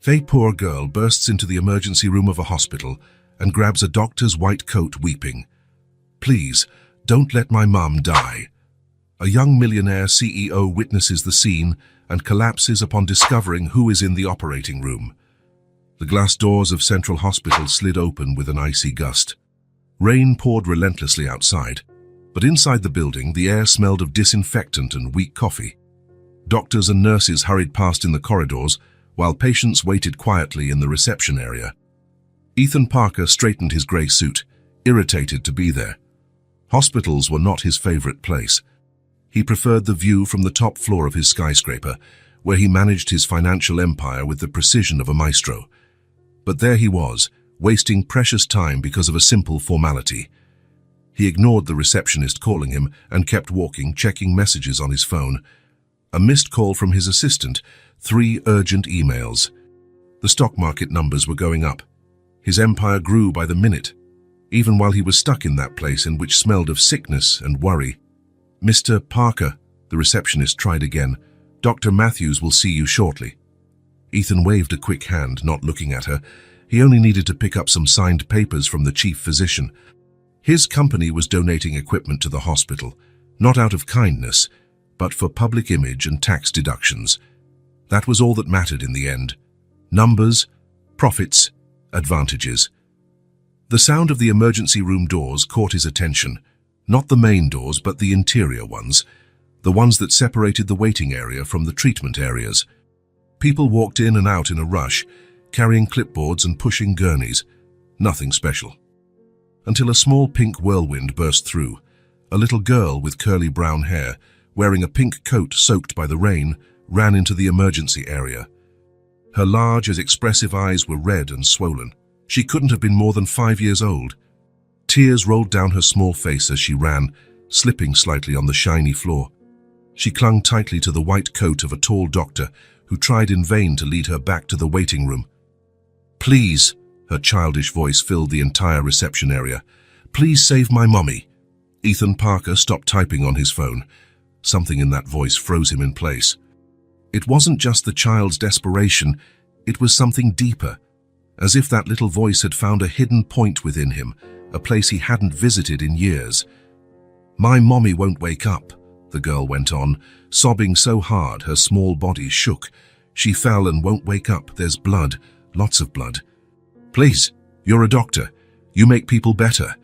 A poor girl bursts into the emergency room of a hospital and grabs a doctor's white coat weeping. "Please, don't let my mum die." A young millionaire CEO witnesses the scene and collapses upon discovering who is in the operating room. The glass doors of Central Hospital slid open with an icy gust. Rain poured relentlessly outside, but inside the building the air smelled of disinfectant and weak coffee. Doctors and nurses hurried past in the corridors, while patients waited quietly in the reception area. Ethan Parker straightened his grey suit, irritated to be there. Hospitals were not his favorite place. He preferred the view from the top floor of his skyscraper, where he managed his financial empire with the precision of a maestro. But there he was, wasting precious time because of a simple formality. He ignored the receptionist calling him and kept walking, checking messages on his phone. A missed call from his assistant, 3 urgent emails. The stock market numbers were going up. His empire grew by the minute, even while he was stuck in that place in which smelled of sickness and worry. "Mr. Parker," the receptionist tried again, "Dr. Matthews will see you shortly." Ethan waved a quick hand, not looking at her. He only needed to pick up some signed papers from the chief physician. His company was donating equipment to the hospital, not out of kindness, but for public image and tax deductions. That was all that mattered in the end. Numbers, profits, advantages. The sound of the emergency room doors caught his attention. Not the main doors, but the interior ones, the ones that separated the waiting area from the treatment areas. People walked in and out in a rush, carrying clipboards and pushing gurneys. Nothing special. Until a small pink whirlwind burst through. A little girl with curly brown hair, wearing a pink coat soaked by the rain, ran into the emergency area. Her large and expressive eyes were red and swollen. She couldn't have been more than 5 years old. Tears rolled down her small face as she ran, slipping slightly on the shiny floor. She clung tightly to the white coat of a tall doctor who tried in vain to lead her back to the waiting room. "Please," her childish voice filled the entire reception area. "Please save my mommy." Ethan Parker stopped typing on his phone. Something in that voice froze him in place. It wasn't just the child's desperation, it was something deeper, as if that little voice had found a hidden point within him, a place he hadn't visited in years. "My mommy won't wake up," the girl went on, sobbing so hard her small body shook. "She fell and won't wake up. There's blood, lots of blood. Please, you're a doctor. You make people better."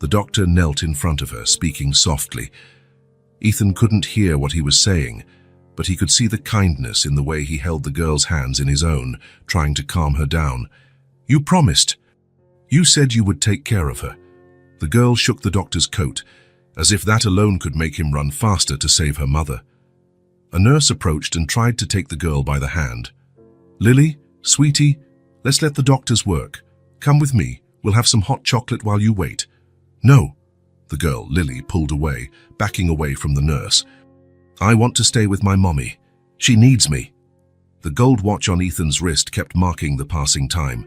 The doctor knelt in front of her, speaking softly. Ethan couldn't hear what he was saying, but he could see the kindness in the way he held the girl's hands in his own, trying to calm her down. "You promised. You said you would take care of her." The girl shook the doctor's coat, as if that alone could make him run faster to save her mother. A nurse approached and tried to take the girl by the hand. "Lily, sweetie, let's let the doctors work. Come with me. We'll have some hot chocolate while you wait." "No." The girl, Lily, pulled away, backing away from the nurse. "I want to stay with my mommy. She needs me." The gold watch on Ethan's wrist kept marking the passing time.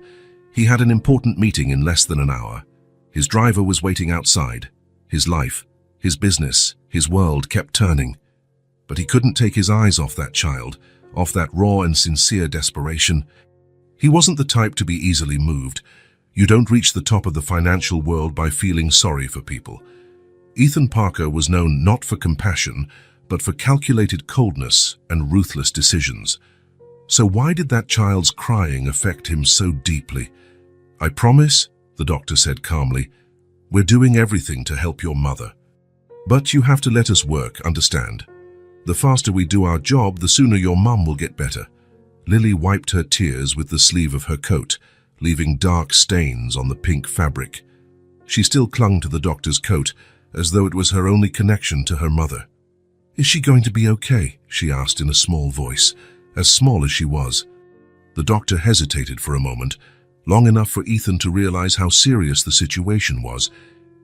He had an important meeting in less than an hour. His driver was waiting outside. His life, his business, his world kept turning. But he couldn't take his eyes off that child, off that raw and sincere desperation. He wasn't the type to be easily moved. You don't reach the top of the financial world by feeling sorry for people. Ethan Parker was known not for compassion, but for calculated coldness and ruthless decisions. So why did that child's crying affect him so deeply? "I promise," the doctor said calmly, "we're doing everything to help your mother. But you have to let us work, understand? The faster we do our job, the sooner your mum will get better." Lily wiped her tears with the sleeve of her coat, leaving dark stains on the pink fabric. She still clung to the doctor's coat, as though it was her only connection to her mother. "Is she going to be okay?" she asked in a small voice, as small as she was. The doctor hesitated for a moment, long enough for Ethan to realize how serious the situation was.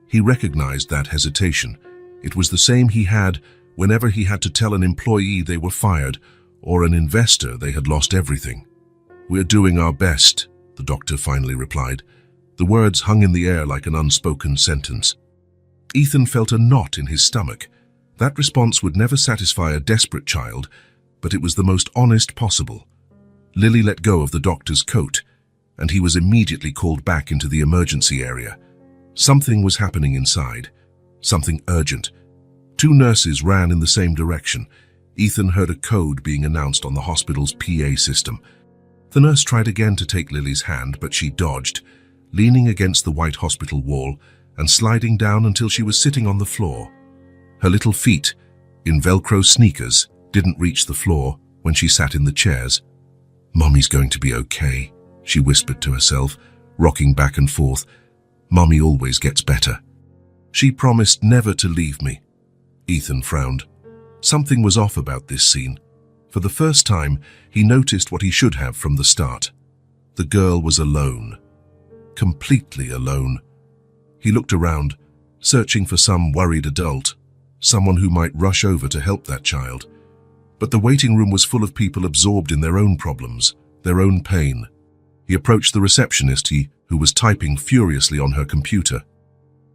He recognized that hesitation. It was the same he had whenever he had to tell an employee they were fired, or an investor they had lost everything. "We're doing our best," the doctor finally replied. The words hung in the air like an unspoken sentence. Ethan felt a knot in his stomach. That response would never satisfy a desperate child, but it was the most honest possible. Lily let go of the doctor's coat, and he was immediately called back into the emergency area. Something was happening inside, something urgent. Two nurses ran in the same direction. Ethan heard a code being announced on the hospital's PA system. The nurse tried again to take Lily's hand, but she dodged, leaning against the white hospital wall and sliding down until she was sitting on the floor. Her little feet, in Velcro sneakers, didn't reach the floor when she sat in the chairs. "Mommy's going to be okay," she whispered to herself, rocking back and forth. "Mommy always gets better. She promised never to leave me." Ethan frowned. Something was off about this scene. For the first time, he noticed what he should have from the start. The girl was alone. Completely alone. He looked around, searching for some worried adult, someone who might rush over to help that child. But the waiting room was full of people absorbed in their own problems, their own pain. He approached the receptionist, who was typing furiously on her computer.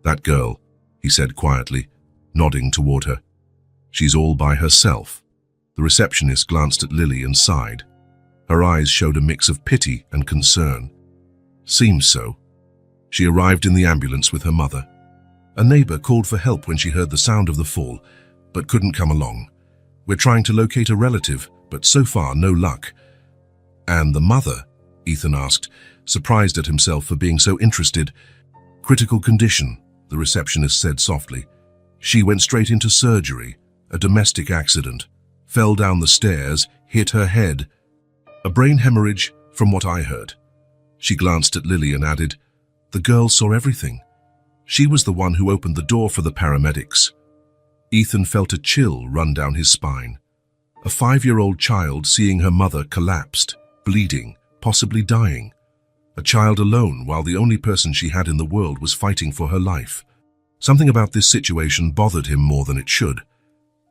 "That girl," he said quietly, nodding toward her. "She's all by herself." The receptionist glanced at Lily and sighed. Her eyes showed a mix of pity and concern. "Seems so." She arrived in the ambulance with her mother. A neighbor called for help when she heard the sound of the fall, but couldn't come along. "We're trying to locate a relative, but so far no luck." "And the mother?" Ethan asked, surprised at himself for being so interested. "Critical condition," the receptionist said softly. "She went straight into surgery, a domestic accident, fell down the stairs, hit her head. A brain hemorrhage, from what I heard." She glanced at Lily and added, "The girl saw everything. She was the one who opened the door for the paramedics." Ethan felt a chill run down his spine. A 5-year-old child seeing her mother collapsed, bleeding, possibly dying. A child alone while the only person she had in the world was fighting for her life. Something about this situation bothered him more than it should.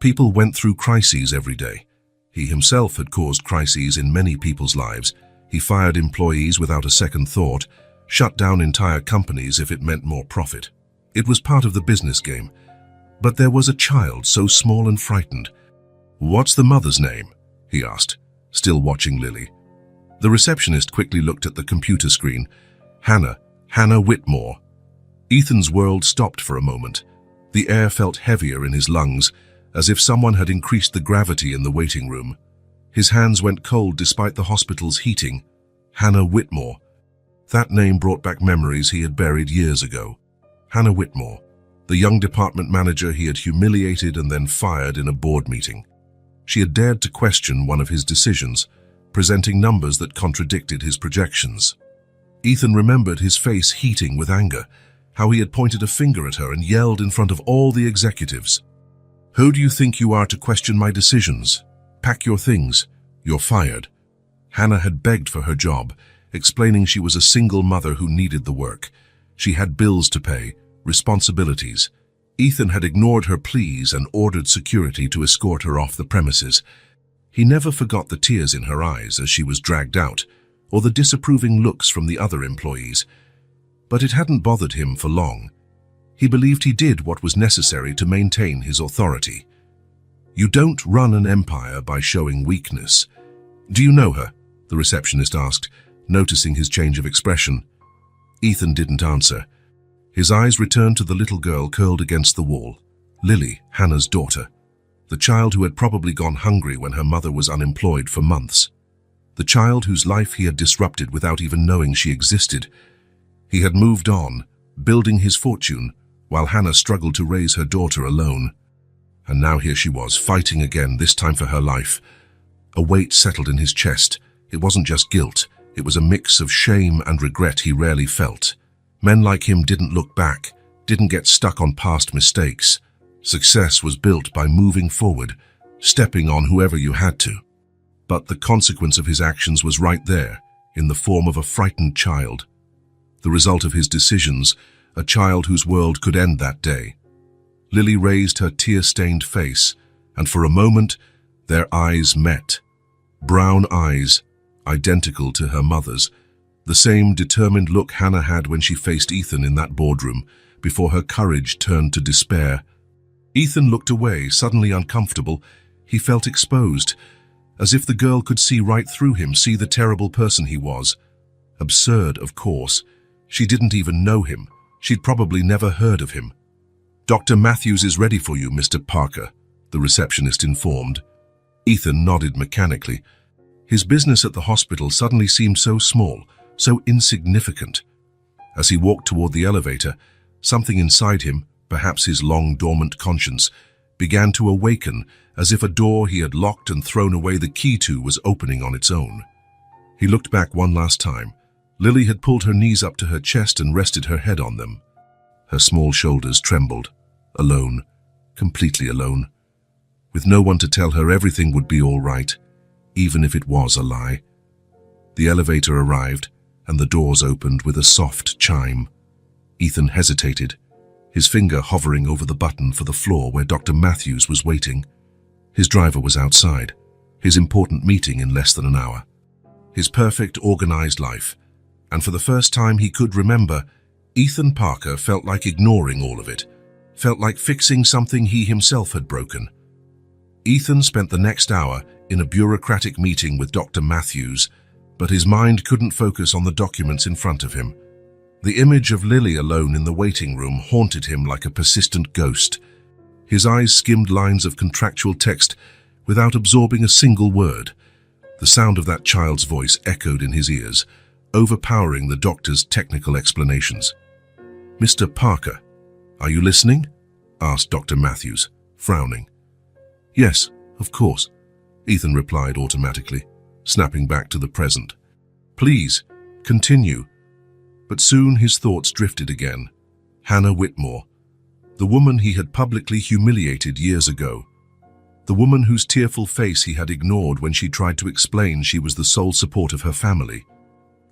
People went through crises every day. He himself had caused crises in many people's lives. He fired employees without a second thought, shut down entire companies if it meant more profit. It was part of the business game. But there was a child so small and frightened. "What's the mother's name?" he asked, still watching Lily. The receptionist quickly looked at the computer screen. Hannah Whitmore." Ethan's world stopped for a moment. The air felt heavier in his lungs, as if someone had increased the gravity in the waiting room. His hands went cold despite the hospital's heating. Hannah Whitmore. That name brought back memories he had buried years ago. Hannah Whitmore, the young department manager he had humiliated and then fired in a board meeting. She had dared to question one of his decisions, presenting numbers that contradicted his projections. Ethan remembered his face heating with anger, how he had pointed a finger at her and yelled in front of all the executives. "Who do you think you are to question my decisions? Pack your things. You're fired." Hannah had begged for her job, explaining she was a single mother who needed the work. She had bills to pay, responsibilities. Ethan had ignored her pleas and ordered security to escort her off the premises. He never forgot the tears in her eyes as she was dragged out, or the disapproving looks from the other employees. But it hadn't bothered him for long. He believed he did what was necessary to maintain his authority. You don't run an empire by showing weakness. "Do you know her?" the receptionist asked, noticing his change of expression. Ethan didn't answer. His eyes returned to the little girl curled against the wall, Lily, Hannah's daughter. The child who had probably gone hungry when her mother was unemployed for months. The child whose life he had disrupted without even knowing she existed. He had moved on, building his fortune, while Hannah struggled to raise her daughter alone. And now here she was, fighting again, this time for her life. A weight settled in his chest. It wasn't just guilt, it was a mix of shame and regret he rarely felt. Men like him didn't look back, didn't get stuck on past mistakes. Success was built by moving forward, stepping on whoever you had to. But the consequence of his actions was right there, in the form of a frightened child. The result of his decisions, a child whose world could end that day. Lily raised her tear-stained face, and for a moment, their eyes met. Brown eyes, identical to her mother's. The same determined look Hannah had when she faced Ethan in that boardroom, before her courage turned to despair. Ethan looked away, suddenly uncomfortable. He felt exposed, as if the girl could see right through him, see the terrible person he was. Absurd, of course. She didn't even know him. She'd probably never heard of him. "Dr. Matthews is ready for you, Mr. Parker," the receptionist informed. Ethan nodded mechanically. His business at the hospital suddenly seemed so small, so insignificant. As he walked toward the elevator, something inside him, perhaps his long-dormant conscience, began to awaken, as if a door he had locked and thrown away the key to was opening on its own. He looked back one last time. Lily had pulled her knees up to her chest and rested her head on them. Her small shoulders trembled. Alone, completely alone. With no one to tell her everything would be all right, even if it was a lie. The elevator arrived, and the doors opened with a soft chime. Ethan hesitated, his finger hovering over the button for the floor where Dr. Matthews was waiting. His driver was outside, his important meeting in less than an hour. His perfect, organized life. And for the first time he could remember, Ethan Parker felt like ignoring all of it, felt like fixing something he himself had broken. Ethan spent the next hour in a bureaucratic meeting with Dr. Matthews, but his mind couldn't focus on the documents in front of him. The image of Lily alone in the waiting room haunted him like a persistent ghost. His eyes skimmed lines of contractual text without absorbing a single word. The sound of that child's voice echoed in his ears, overpowering the doctor's technical explanations. "Mr. Parker, are you listening?" asked Dr. Matthews, frowning. "Yes, of course," Ethan replied automatically, snapping back to the present. "Please, continue." But soon his thoughts drifted again. Hannah Whitmore, the woman he had publicly humiliated years ago. The woman whose tearful face he had ignored when she tried to explain she was the sole support of her family.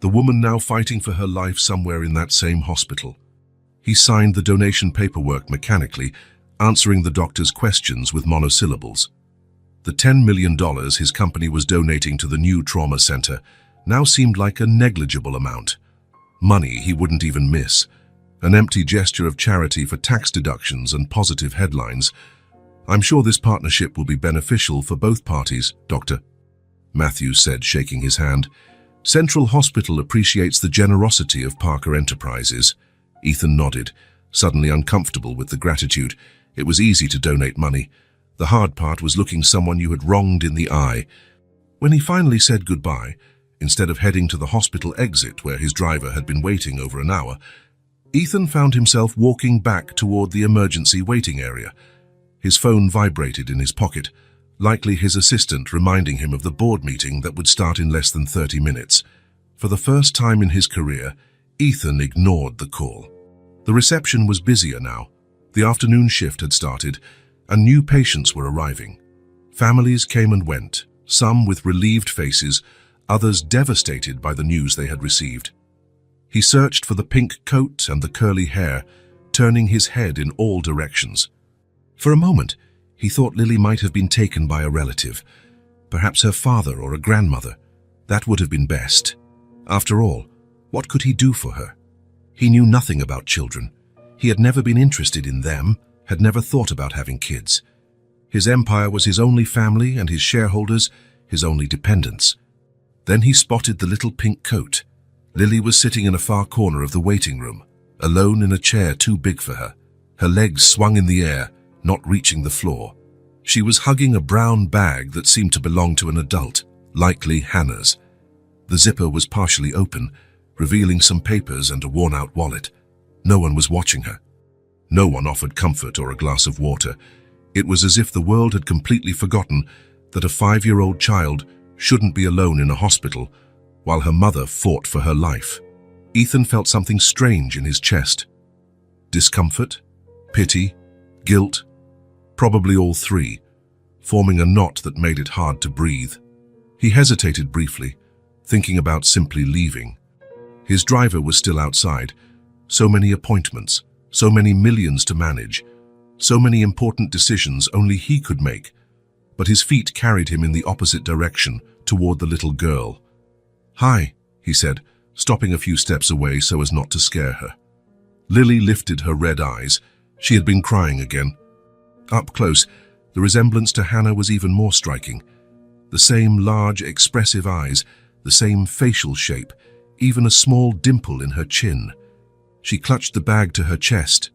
The woman now fighting for her life somewhere in that same hospital. He signed the donation paperwork mechanically, answering the doctor's questions with monosyllables. The $10 million his company was donating to the new trauma center now seemed like a negligible amount. Money he wouldn't even miss. An empty gesture of charity for tax deductions and positive headlines. "I'm sure this partnership will be beneficial for both parties, Doctor," Matthews said, shaking his hand. "Central Hospital appreciates the generosity of Parker Enterprises." Ethan nodded, suddenly uncomfortable with the gratitude. It was easy to donate money. The hard part was looking someone you had wronged in the eye. When he finally said goodbye, instead of heading to the hospital exit where his driver had been waiting over an hour, Ethan found himself walking back toward the emergency waiting area. His phone vibrated in his pocket, likely his assistant reminding him of the board meeting that would start in less than 30 minutes. For the first time in his career, Ethan ignored the call. The reception was busier now. The afternoon shift had started, and new patients were arriving. Families came and went, some with relieved faces, others devastated by the news they had received. He searched for the pink coat and the curly hair, turning his head in all directions. For a moment, he thought Lily might have been taken by a relative, perhaps her father or a grandmother. That would have been best. After all, what could he do for her? He knew nothing about children. He had never been interested in them, had never thought about having kids. His empire was his only family and his shareholders, his only dependents. Then he spotted the little pink coat. Lily was sitting in a far corner of the waiting room, alone in a chair too big for her. Her legs swung in the air, not reaching the floor. She was hugging a brown bag that seemed to belong to an adult, likely Hannah's. The zipper was partially open, revealing some papers and a worn-out wallet. No one was watching her. No one offered comfort or a glass of water. It was as if the world had completely forgotten that a 5-year-old child shouldn't be alone in a hospital while her mother fought for her life. Ethan felt something strange in his chest. Discomfort, pity, guilt, probably all three, forming a knot that made it hard to breathe. He hesitated briefly, thinking about simply leaving. His driver was still outside. So many appointments, so many millions to manage, so many important decisions only he could make. But his feet carried him in the opposite direction, toward the little girl. "Hi," he said, stopping a few steps away so as not to scare her. Lily lifted her red eyes. She had been crying again. Up close, the resemblance to Hannah was even more striking. The same large, expressive eyes, the same facial shape, even a small dimple in her chin. She clutched the bag to her chest,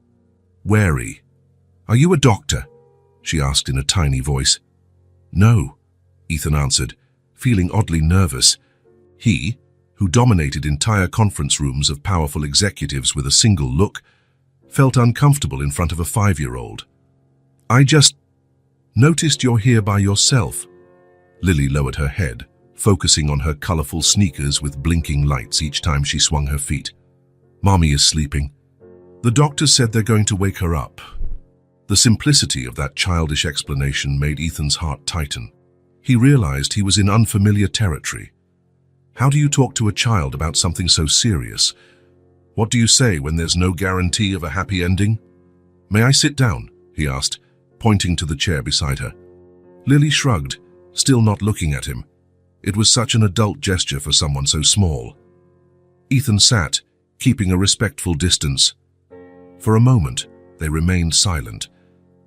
wary. "Are you a doctor?" she asked in a tiny voice. "No," Ethan answered, feeling oddly nervous. He, who dominated entire conference rooms of powerful executives with a single look, felt uncomfortable in front of a 5-year-old. "I just noticed you're here by yourself." Lily lowered her head, focusing on her colorful sneakers with blinking lights each time she swung her feet. "Mommy is sleeping. The doctors said they're going to wake her up." The simplicity of that childish explanation made Ethan's heart tighten. He realized he was in unfamiliar territory. How do you talk to a child about something so serious? What do you say when there's no guarantee of a happy ending? "May I sit down?" he asked, pointing to the chair beside her. Lily shrugged, still not looking at him. It was such an adult gesture for someone so small. Ethan sat, keeping a respectful distance. For a moment, they remained silent.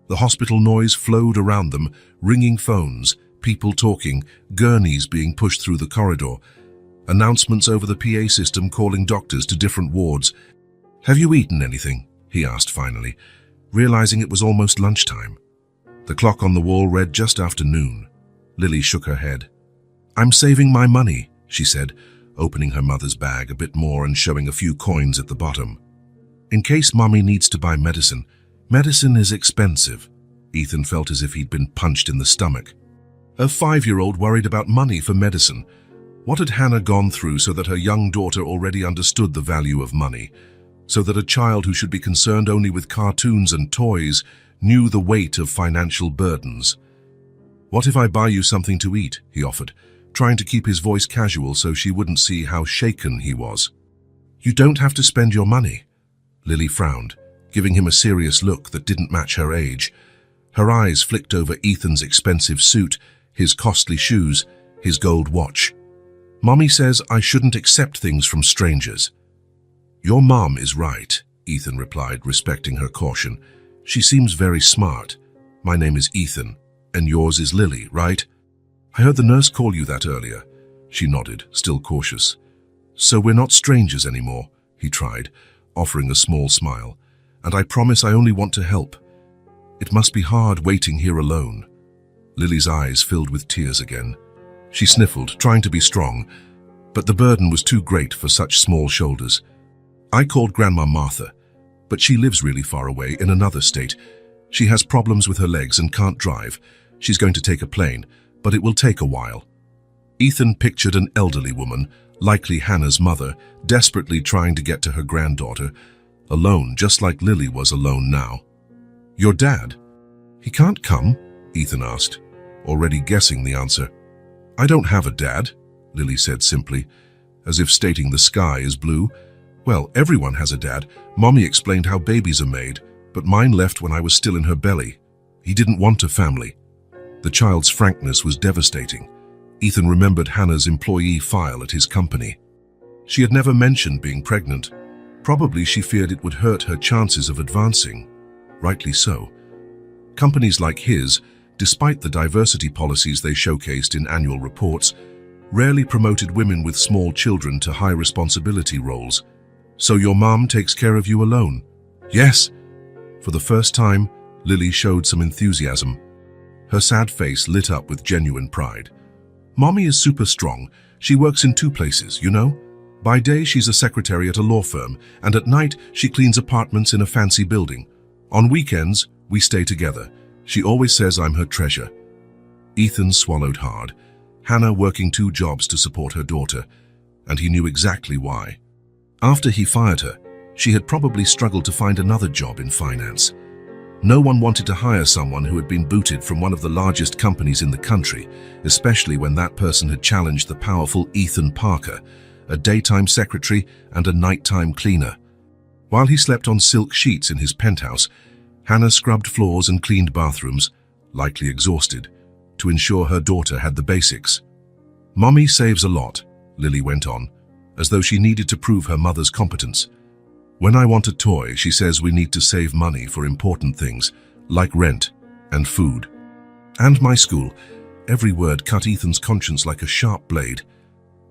The hospital noise flowed around them, ringing phones, people talking, gurneys being pushed through the corridor, announcements over the PA system calling doctors to different wards. "Have you eaten anything?" he asked finally, realizing it was almost lunchtime. The clock on the wall read just after noon. Lily shook her head. "I'm saving my money," she said, opening her mother's bag a bit more and showing a few coins at the bottom. "In case Mommy needs to buy medicine. Medicine is expensive." Ethan felt as if he'd been punched in the stomach. A 5-year-old worried about money for medicine. What had Hannah gone through so that her young daughter already understood the value of money? So that a child who should be concerned only with cartoons and toys knew the weight of financial burdens? "What if I buy you something to eat?" he offered, trying to keep his voice casual so she wouldn't see how shaken he was. "You don't have to spend your money." Lily frowned, giving him a serious look that didn't match her age. Her eyes flicked over Ethan's expensive suit, his costly shoes, his gold watch. "Mommy says I shouldn't accept things from strangers." "Your mom is right," Ethan replied, respecting her caution. "She seems very smart. My name is Ethan, and yours is Lily, right? I heard the nurse call you that earlier." She nodded, still cautious. "So we're not strangers anymore," he tried, offering a small smile. "And I promise I only want to help. It must be hard waiting here alone." Lily's eyes filled with tears again. She sniffled, trying to be strong, but the burden was too great for such small shoulders. "I called Grandma Martha, but she lives really far away in another state. She has problems with her legs and can't drive. She's going to take a plane, but it will take a while." Ethan pictured an elderly woman, likely Hannah's mother, desperately trying to get to her granddaughter, alone just like Lily was alone now. "Your dad? He can't come?" Ethan asked, already guessing the answer. "I don't have a dad," Lily said simply, as if stating the sky is blue. "Well, everyone has a dad. Mommy explained how babies are made, but mine left when I was still in her belly. He didn't want a family." The child's frankness was devastating. Ethan remembered Hannah's employee file at his company. She had never mentioned being pregnant. Probably she feared it would hurt her chances of advancing. Rightly so. Companies like his, despite the diversity policies they showcased in annual reports, rarely promoted women with small children to high responsibility roles. "So your mom takes care of you alone?" "Yes." For the first time, Lily showed some enthusiasm. Her sad face lit up with genuine pride. "Mommy is super strong. She works in 2 places, you know? By day, she's a secretary at a law firm, and at night, she cleans apartments in a fancy building. On weekends, we stay together. She always says I'm her treasure." Ethan swallowed hard. Hannah working 2 jobs to support her daughter, and he knew exactly why. After he fired her, she had probably struggled to find another job in finance. No one wanted to hire someone who had been booted from one of the largest companies in the country, especially when that person had challenged the powerful Ethan Parker, a daytime secretary and a nighttime cleaner. While he slept on silk sheets in his penthouse, Hannah scrubbed floors and cleaned bathrooms, likely exhausted, to ensure her daughter had the basics. "Mommy saves a lot," Lily went on, as though she needed to prove her mother's competence. "When I want a toy, she says we need to save money for important things, like rent and food. And my school. Every word cut Ethan's conscience like a sharp blade.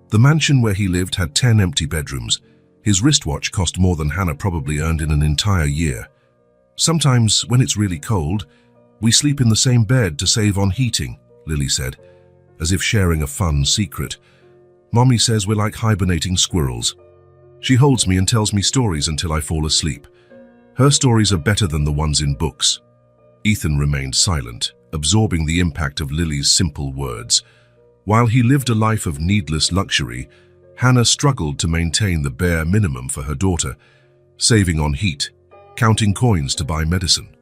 The mansion where he lived had 10 empty bedrooms. His wristwatch cost more than Hannah probably earned in an entire year. Sometimes, when it's really cold, we sleep in the same bed to save on heating, Lily said, as if sharing a fun secret. Mommy says we're like hibernating squirrels. She holds me and tells me stories until I fall asleep. Her stories are better than the ones in books. Ethan remained silent, absorbing the impact of Lily's simple words. While he lived a life of needless luxury, Hannah struggled to maintain the bare minimum for her daughter, saving on heat, counting coins to buy medicine.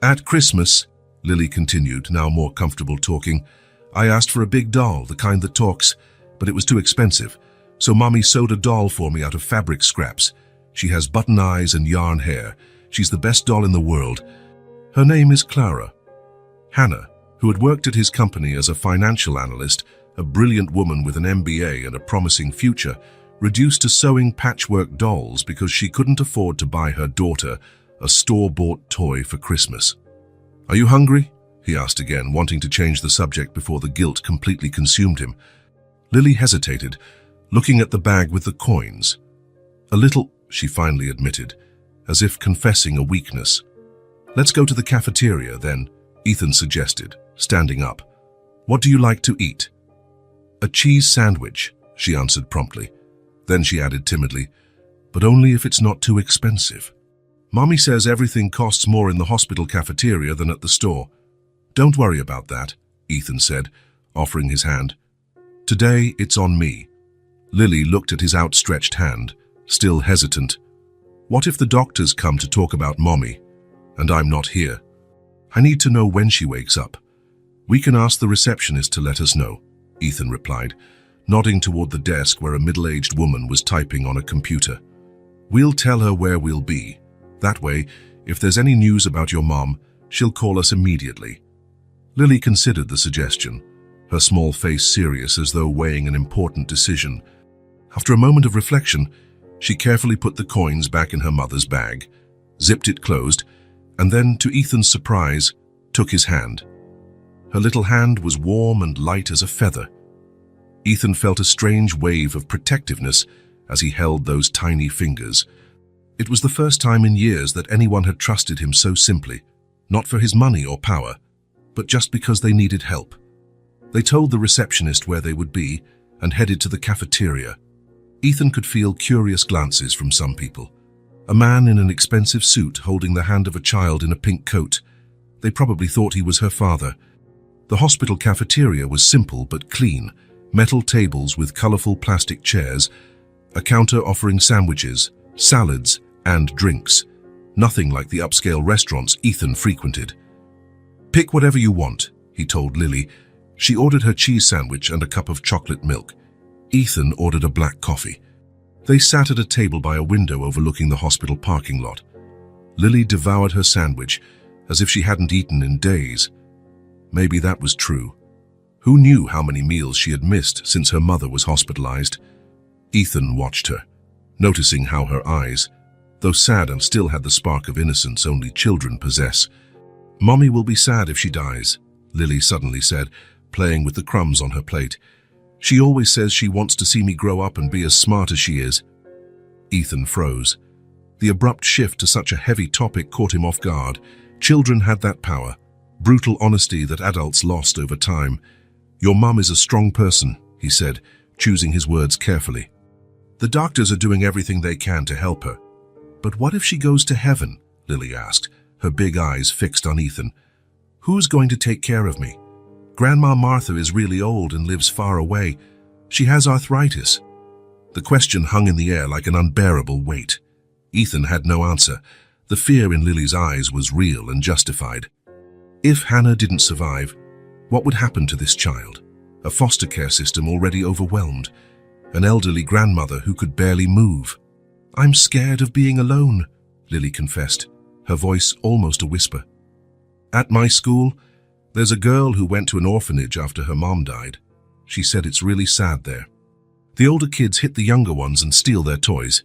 At Christmas, Lily continued, now more comfortable talking, I asked for a big doll, the kind that talks, but it was too expensive, so Mommy sewed a doll for me out of fabric scraps. She has button eyes and yarn hair. She's the best doll in the world. Her name is Clara. Hannah, who had worked at his company as a financial analyst, a brilliant woman with an MBA and a promising future, reduced to sewing patchwork dolls because she couldn't afford to buy her daughter a store-bought toy for Christmas. Are you hungry? He asked again, wanting to change the subject before the guilt completely consumed him. Lily hesitated, looking at the bag with the coins. A little, she finally admitted, as if confessing a weakness. Let's go to the cafeteria, then, Ethan suggested, standing up. What do you like to eat? A cheese sandwich, she answered promptly. Then she added timidly, but only if it's not too expensive. Mommy says everything costs more in the hospital cafeteria than at the store. Don't worry about that, Ethan said, offering his hand. Today, it's on me. Lily looked at his outstretched hand, still hesitant. What if the doctors come to talk about Mommy, and I'm not here? I need to know when she wakes up. We can ask the receptionist to let us know, Ethan replied, nodding toward the desk where a middle-aged woman was typing on a computer. We'll tell her where we'll be. That way, if there's any news about your mom, she'll call us immediately. Lily considered the suggestion, her small face serious as though weighing an important decision. After a moment of reflection, she carefully put the coins back in her mother's bag, zipped it closed, and then, to Ethan's surprise, took his hand. Her little hand was warm and light as a feather. Ethan felt a strange wave of protectiveness as he held those tiny fingers. It was the first time in years that anyone had trusted him so simply, not for his money or power, but just because they needed help. They told the receptionist where they would be and headed to the cafeteria. Ethan could feel curious glances from some people. A man in an expensive suit holding the hand of a child in a pink coat. They probably thought he was her father. The hospital cafeteria was simple but clean, metal tables with colorful plastic chairs, a counter offering sandwiches, salads, and drinks. Nothing like the upscale restaurants Ethan frequented. Pick whatever you want, he told Lily. She ordered her cheese sandwich and a cup of chocolate milk. Ethan ordered a black coffee. They sat at a table by a window overlooking the hospital parking lot. Lily devoured her sandwich as if she hadn't eaten in days. Maybe that was true. Who knew how many meals she had missed since her mother was hospitalized? Ethan watched her, noticing how her eyes, though sad and still had the spark of innocence only children possess. Mommy will be sad if she dies, Lily suddenly said, playing with the crumbs on her plate. She always says she wants to see me grow up and be as smart as she is. Ethan froze. The abrupt shift to such a heavy topic caught him off guard. Children had that power, brutal honesty that adults lost over time. Your mum is a strong person, he said, choosing his words carefully. The doctors are doing everything they can to help her. But what if she goes to heaven? Lily asked, her big eyes fixed on Ethan. Who's going to take care of me? Grandma Martha is really old and lives far away. She has arthritis. The question hung in the air like an unbearable weight. Ethan had no answer. The fear in Lily's eyes was real and justified. If Hannah didn't survive, what would happen to this child? A foster care system already overwhelmed. An elderly grandmother who could barely move. I'm scared of being alone, Lily confessed, her voice almost a whisper. At my school, there's a girl who went to an orphanage after her mom died. She said it's really sad there. The older kids hit the younger ones and steal their toys.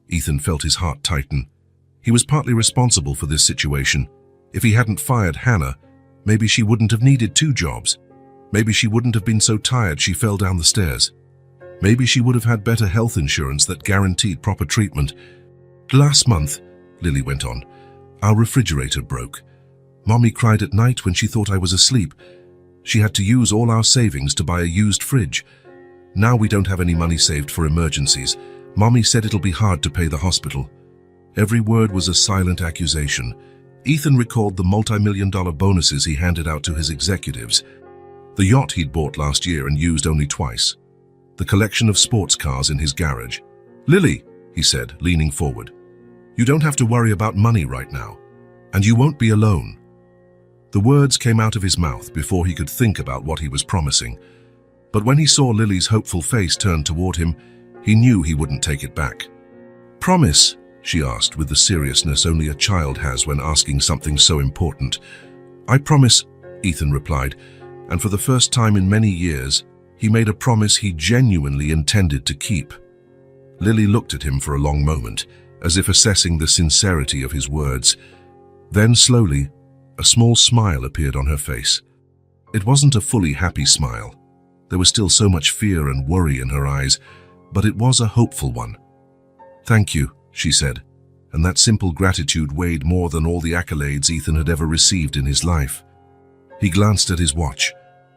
Ethan felt his heart tighten. He was partly responsible for this situation. If he hadn't fired Hannah, maybe she wouldn't have needed 2 jobs. Maybe she wouldn't have been so tired she fell down the stairs. Maybe she would have had better health insurance that guaranteed proper treatment. Last month, Lily went on, our refrigerator broke. Mommy cried at night when she thought I was asleep. She had to use all our savings to buy a used fridge. Now we don't have any money saved for emergencies. Mommy said it'll be hard to pay the hospital. Every word was a silent accusation. Ethan recalled the multi-million-dollar bonuses he handed out to his executives, the yacht he'd bought last year and used only twice, the collection of sports cars in his garage. Lily, he said, leaning forward, you don't have to worry about money right now, and you won't be alone. The words came out of his mouth before he could think about what he was promising, but when he saw Lily's hopeful face turn toward him, he knew he wouldn't take it back. Promise, she asked with the seriousness only a child has when asking something so important. I promise, Ethan replied, and for the first time in many years, he made a promise he genuinely intended to keep. Lily looked at him for a long moment, as if assessing the sincerity of his words. Then slowly, a small smile appeared on her face. It wasn't a fully happy smile. There was still so much fear and worry in her eyes, but it was a hopeful one. Thank you, she said, and that simple gratitude weighed more than all the accolades Ethan had ever received in his life. He glanced at his watch.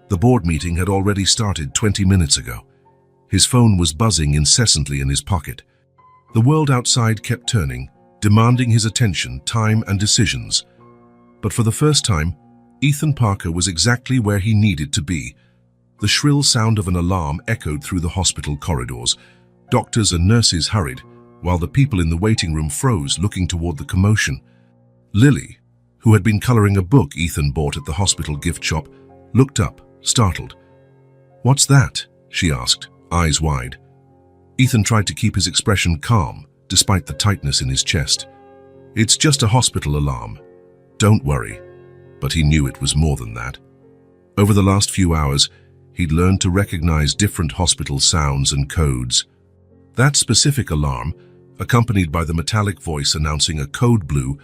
The board meeting had already started 20 minutes ago. His phone was buzzing incessantly in his pocket. The world outside kept turning, demanding his attention, time, and decisions. But for the first time, Ethan Parker was exactly where he needed to be. The shrill sound of an alarm echoed through the hospital corridors. Doctors and nurses hurried, while the people in the waiting room froze, looking toward the commotion. Lily, who had been coloring a book Ethan bought at the hospital gift shop, looked up, startled. What's that? She asked, eyes wide. Ethan tried to keep his expression calm, despite the tightness in his chest. It's just a hospital alarm. Don't worry. But he knew it was more than that. Over the last few hours, he'd learned to recognize different hospital sounds and codes. That specific alarm, accompanied by the metallic voice announcing a code blue,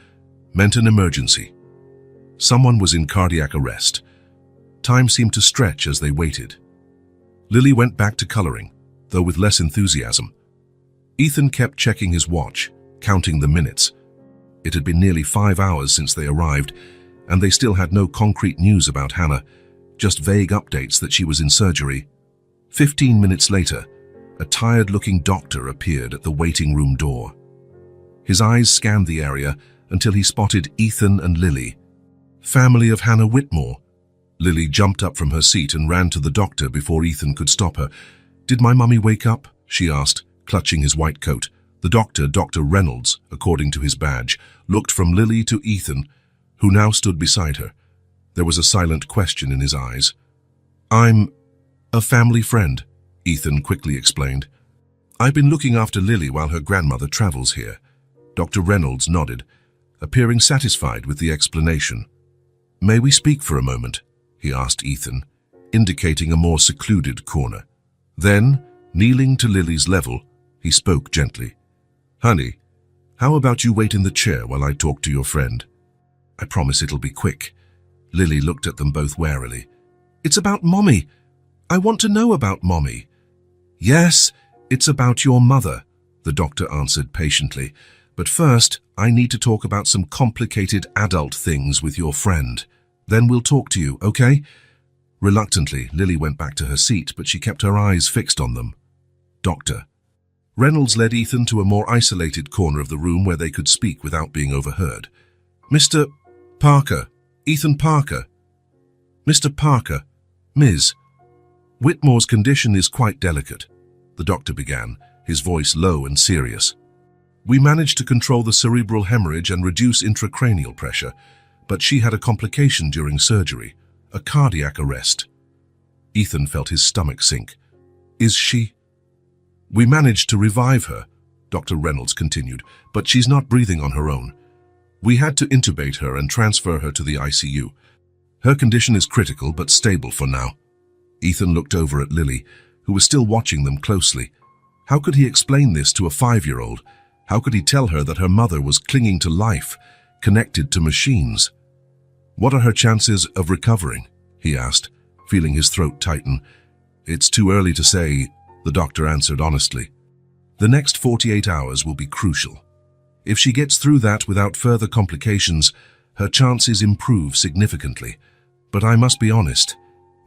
meant an emergency. Someone was in cardiac arrest. Time seemed to stretch as they waited. Lily went back to coloring, though with less enthusiasm. Ethan kept checking his watch, counting the minutes. It had been nearly 5 hours since they arrived, and they still had no concrete news about Hannah, just vague updates that she was in surgery. 15 minutes later, a tired-looking doctor appeared at the waiting room door. His eyes scanned the area until he spotted Ethan and Lily. Family of Hannah Whitmore. Lily jumped up from her seat and ran to the doctor before Ethan could stop her. Did my mummy wake up? She asked, clutching his white coat. The doctor, Dr. Reynolds, according to his badge, looked from Lily to Ethan, who now stood beside her. There was a silent question in his eyes. I'm a family friend, Ethan quickly explained. I've been looking after Lily while her grandmother travels here. Dr. Reynolds nodded, appearing satisfied with the explanation. May we speak for a moment? He asked Ethan, indicating a more secluded corner. Then, kneeling to Lily's level, he spoke gently. Honey, how about you wait in the chair while I talk to your friend? I promise it'll be quick. Lily looked at them both warily. It's about Mommy. I want to know about Mommy. Yes, it's about your mother, the doctor answered patiently. But first, I need to talk about some complicated adult things with your friend. Then we'll talk to you, okay? Reluctantly, Lily went back to her seat, but she kept her eyes fixed on them. Doctor. Reynolds led Ethan to a more isolated corner of the room where they could speak without being overheard. Mr. Parker. Ethan Parker. Mr. Parker. Ms. Whitmore's condition is quite delicate, the doctor began, his voice low and serious. We managed to control the cerebral hemorrhage and reduce intracranial pressure, but she had a complication during surgery, a cardiac arrest. Ethan felt his stomach sink. Is she? We managed to revive her, Dr. Reynolds continued, but she's not breathing on her own. We had to intubate her and transfer her to the ICU. Her condition is critical but stable for now. Ethan looked over at Lily, who was still watching them closely. How could he explain this to a 5-year-old? How could he tell her that her mother was clinging to life, connected to machines? What are her chances of recovering? He asked, feeling his throat tighten. "It's too early to say," the doctor answered honestly. "The next 48 hours will be crucial. If she gets through that without further complications, her chances improve significantly. But I must be honest,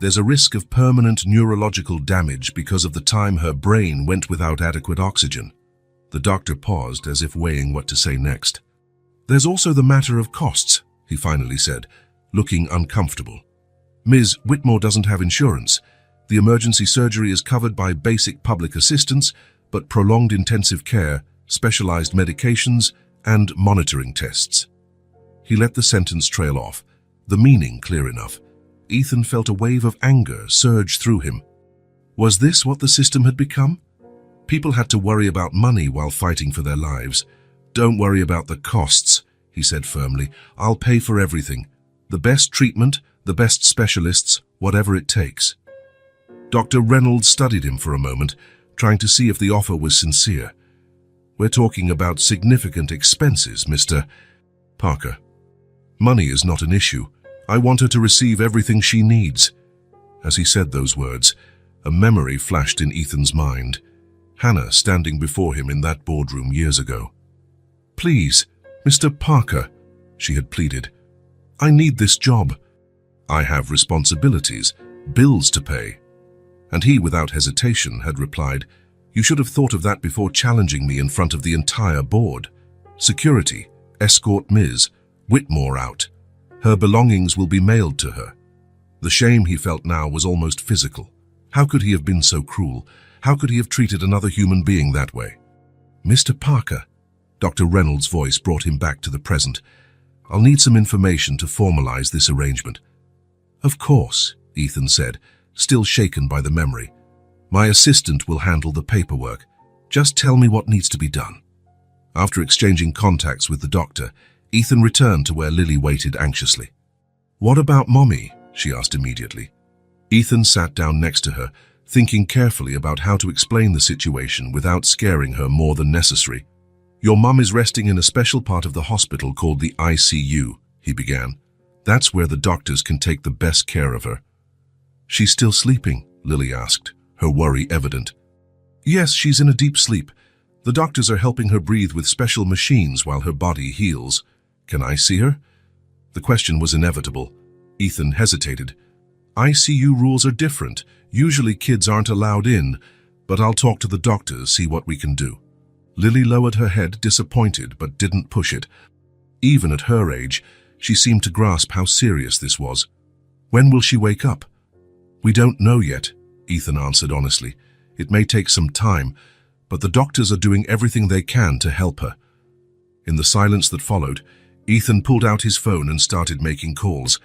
there's a risk of permanent neurological damage because of the time her brain went without adequate oxygen." The doctor paused as if weighing what to say next. "There's also the matter of costs," he finally said, looking uncomfortable. "Ms. Whitmore doesn't have insurance. The emergency surgery is covered by basic public assistance, but prolonged intensive care, specialized medications, and monitoring tests." He let the sentence trail off, the meaning clear enough. Ethan felt a wave of anger surge through him. Was this what the system had become? People had to worry about money while fighting for their lives. "Don't worry about the costs," he said firmly. "I'll pay for everything. The best treatment, the best specialists, whatever it takes." Dr. Reynolds studied him for a moment, trying to see if the offer was sincere. "We're talking about significant expenses, Mr. Parker. Money is not an issue. I want her to receive everything she needs." As he said those words, a memory flashed in Ethan's mind. Hannah standing before him in that boardroom years ago. "Please, Mr. Parker," she had pleaded. "I need this job. I have responsibilities, bills to pay." And he, without hesitation, had replied, "You should have thought of that before challenging me in front of the entire board. Security, escort Ms. Whitmore out. Her belongings will be mailed to her." The shame he felt now was almost physical. How could he have been so cruel? How could he have treated another human being that way? "Mr. Parker," Dr. Reynolds' voice brought him back to the present. "I'll need some information to formalize this arrangement." "Of course," Ethan said, still shaken by the memory. "My assistant will handle the paperwork. Just tell me what needs to be done." After exchanging contacts with the doctor, Ethan returned to where Lily waited anxiously. "What about Mommy?" she asked immediately. Ethan sat down next to her, thinking carefully about how to explain the situation without scaring her more than necessary. "Your mum is resting in a special part of the hospital called the ICU," he began. "That's where the doctors can take the best care of her." "She's still sleeping?" Lily asked, her worry evident. "Yes, she's in a deep sleep. The doctors are helping her breathe with special machines while her body heals. Can I see her?" The question was inevitable. Ethan hesitated. "ICU rules are different. Usually kids aren't allowed in, but I'll talk to the doctors, see what we can do." Lily lowered her head, disappointed, but didn't push it. Even at her age, she seemed to grasp how serious this was. "When will she wake up?" "We don't know yet," Ethan answered honestly. "It may take some time, but the doctors are doing everything they can to help her." In the silence that followed, Ethan pulled out his phone and started making calls.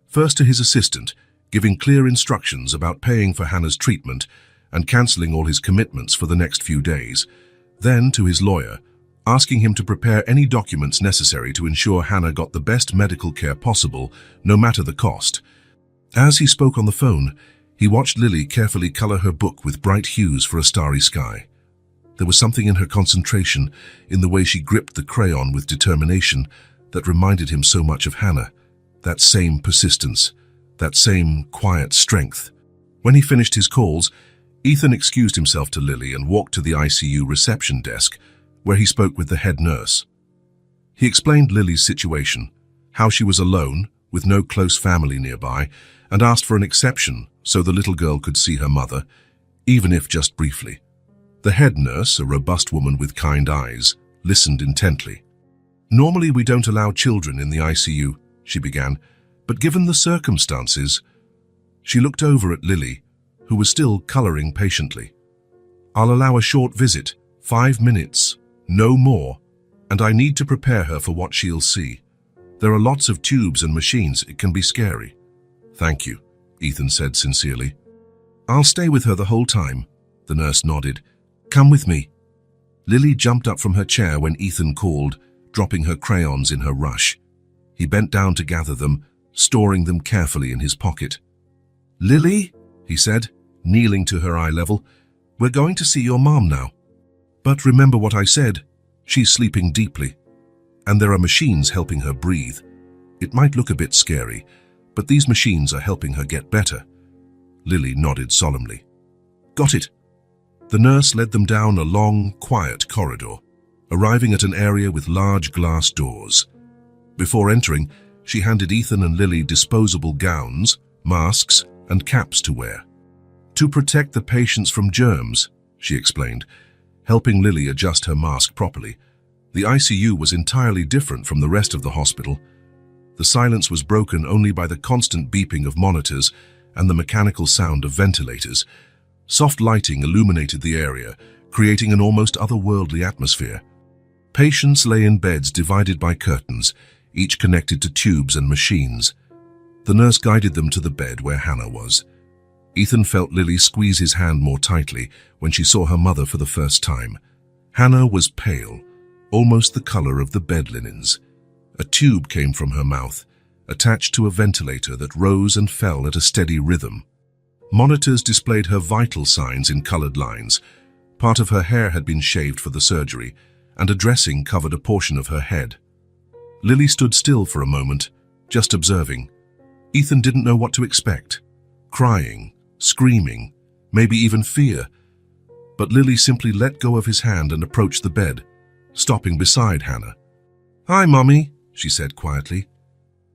First to his assistant, giving clear instructions about paying for Hannah's treatment and cancelling all his commitments for the next few days. Then to his lawyer, asking him to prepare any documents necessary to ensure Hannah got the best medical care possible, no matter the cost. As he spoke on the phone, he watched Lily carefully color her book with bright hues for a starry sky. There was something in her concentration, in the way she gripped the crayon with determination, that reminded him so much of Hannah. That same persistence, that same quiet strength. When he finished his calls, Ethan excused himself to Lily and walked to the ICU reception desk, where he spoke with the head nurse. He explained Lily's situation, how she was alone, with no close family nearby, and asked for an exception so the little girl could see her mother, even if just briefly. The head nurse, a robust woman with kind eyes, listened intently. "Normally we don't allow children in the ICU," she began, "but given the circumstances..." She looked over at Lily, who was still coloring patiently. "I'll allow a short visit, 5 minutes, no more, and I need to prepare her for what she'll see. There are lots of tubes and machines, it can be scary." "Thank you," Ethan said sincerely. "I'll stay with her the whole time," the nurse nodded. "Come with me." Lily jumped up from her chair when Ethan called, dropping her crayons in her rush. He bent down to gather them, storing them carefully in his pocket. "Lily," he said, kneeling to her eye level, "we're going to see your mom now. But remember what I said, she's sleeping deeply, and there are machines helping her breathe. It might look a bit scary, but these machines are helping her get better. Lily nodded solemnly. Got it. The nurse led them down a long, quiet corridor, arriving at an area with large glass doors. Before entering, she handed Ethan and Lily disposable gowns, masks, and caps to wear. To protect the patients from germs, she explained, helping Lily adjust her mask properly. The ICU was entirely different from the rest of the hospital. The silence was broken only by the constant beeping of monitors and the mechanical sound of ventilators. Soft lighting illuminated the area, creating an almost otherworldly atmosphere. Patients lay in beds divided by curtains, each connected to tubes and machines. The nurse guided them to the bed where Hannah was. Ethan felt Lily squeeze his hand more tightly when she saw her mother for the first time. Hannah was pale, almost the color of the bed linens. A tube came from her mouth, attached to a ventilator that rose and fell at a steady rhythm. Monitors displayed her vital signs in colored lines. Part of her hair had been shaved for the surgery, and a dressing covered a portion of her head. Lily stood still for a moment, just observing. Ethan didn't know what to expect. Crying, screaming, maybe even fear. But Lily simply let go of his hand and approached the bed, stopping beside Hannah. "Hi, Mommy," she said quietly.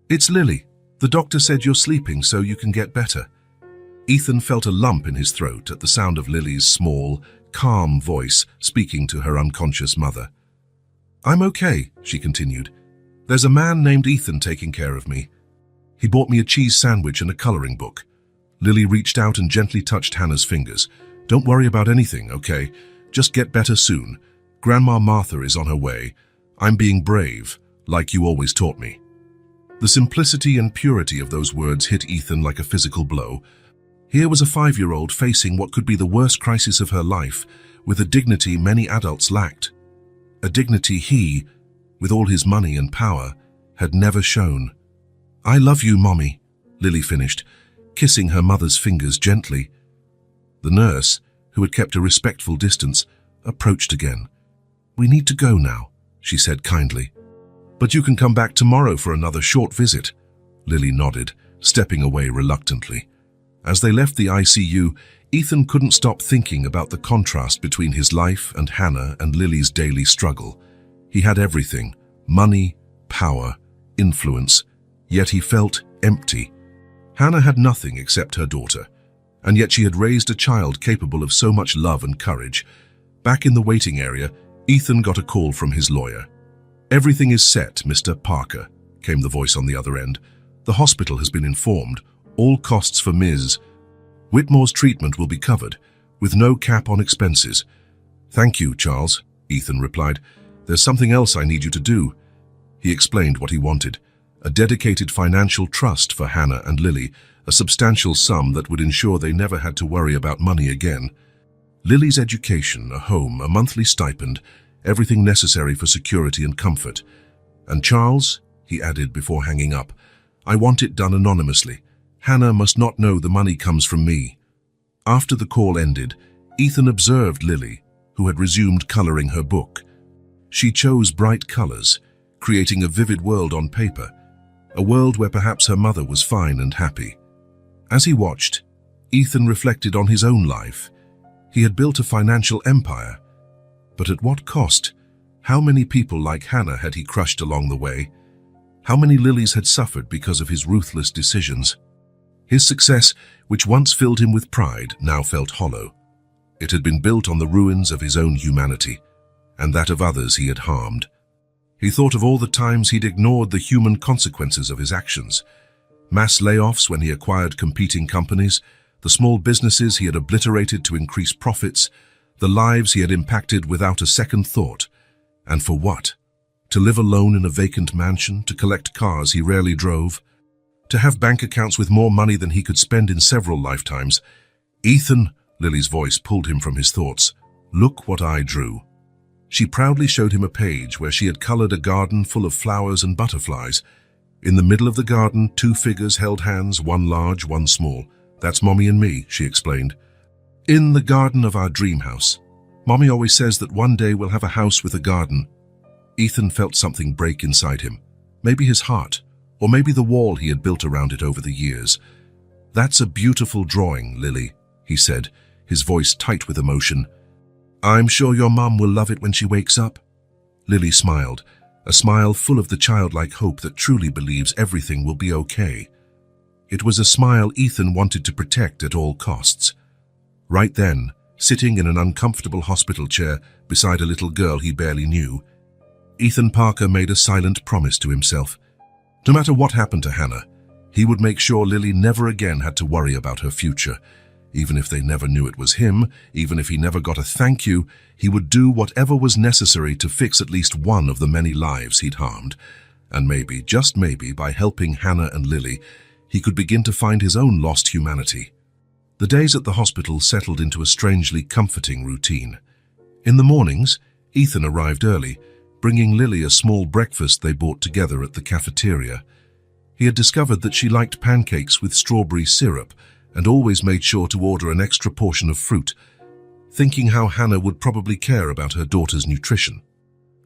"It's Lily. The doctor said you're sleeping so you can get better." Ethan felt a lump in his throat at the sound of Lily's small, calm voice speaking to her unconscious mother. "I'm okay," she continued. "There's a man named Ethan taking care of me. He bought me a cheese sandwich and a coloring book." Lily reached out and gently touched Hannah's fingers. "Don't worry about anything, okay? Just get better soon. Grandma Martha is on her way. I'm being brave, like you always taught me." The simplicity and purity of those words hit Ethan like a physical blow. Here was a 5-year-old facing what could be the worst crisis of her life, with a dignity many adults lacked. A dignity he, with all his money and power, had never shown. "I love you, Mommy," Lily finished, kissing her mother's fingers gently. The nurse, who had kept a respectful distance, approached again. "We need to go now," she said kindly. "But you can come back tomorrow for another short visit." Lily nodded, stepping away reluctantly. As they left the ICU, Ethan couldn't stop thinking about the contrast between his life and Hannah and Lily's daily struggle. He had everything: money, power, influence, yet he felt empty. Hannah had nothing except her daughter, and yet she had raised a child capable of so much love and courage. Back in the waiting area, Ethan got a call from his lawyer. "Everything is set, Mr. Parker," came the voice on the other end. "The hospital has been informed. All costs for Ms. Whitmore's treatment will be covered, with no cap on expenses." "Thank you, Charles," Ethan replied. "There's something else I need you to do." He explained what he wanted: a dedicated financial trust for Hannah and Lily, a substantial sum that would ensure they never had to worry about money again. Lily's education, a home, a monthly stipend, everything necessary for security and comfort. "And Charles," he added before hanging up, "I want it done anonymously. Hannah must not know the money comes from me." After the call ended, Ethan observed Lily, who had resumed coloring her book. She chose bright colors, creating a vivid world on paper, a world where perhaps her mother was fine and happy. As he watched, Ethan reflected on his own life. He had built a financial empire, but at what cost? How many people like Hannah had he crushed along the way? How many Lilies had suffered because of his ruthless decisions? His success, which once filled him with pride, now felt hollow. It had been built on the ruins of his own humanity, and that of others he had harmed. He thought of all the times he'd ignored the human consequences of his actions. Mass layoffs when he acquired competing companies, the small businesses he had obliterated to increase profits, the lives he had impacted without a second thought. And for what? To live alone in a vacant mansion, to collect cars he rarely drove, to have bank accounts with more money than he could spend in several lifetimes. "Ethan," Lily's voice pulled him from his thoughts. "Look what I drew." She proudly showed him a page where she had colored a garden full of flowers and butterflies. In the middle of the garden, 2 figures held hands, one large, one small. "That's Mommy and me," she explained. "In the garden of our dream house. Mommy always says that one day we'll have a house with a garden." Ethan felt something break inside him. Maybe his heart, or maybe the wall he had built around it over the years. "That's a beautiful drawing, Lily," he said, his voice tight with emotion. "I'm sure your mum will love it when she wakes up." Lily smiled, a smile full of the childlike hope that truly believes everything will be okay. It was a smile Ethan wanted to protect at all costs. Right then, sitting in an uncomfortable hospital chair beside a little girl he barely knew, Ethan Parker made a silent promise to himself. No matter what happened to Hannah, he would make sure Lily never again had to worry about her future. Even if they never knew it was him, even if he never got a thank you, he would do whatever was necessary to fix at least one of the many lives he'd harmed. And maybe, just maybe, by helping Hannah and Lily, he could begin to find his own lost humanity. The days at the hospital settled into a strangely comforting routine. In the mornings, Ethan arrived early, bringing Lily a small breakfast they bought together at the cafeteria. He had discovered that she liked pancakes with strawberry syrup and always made sure to order an extra portion of fruit, thinking how Hannah would probably care about her daughter's nutrition.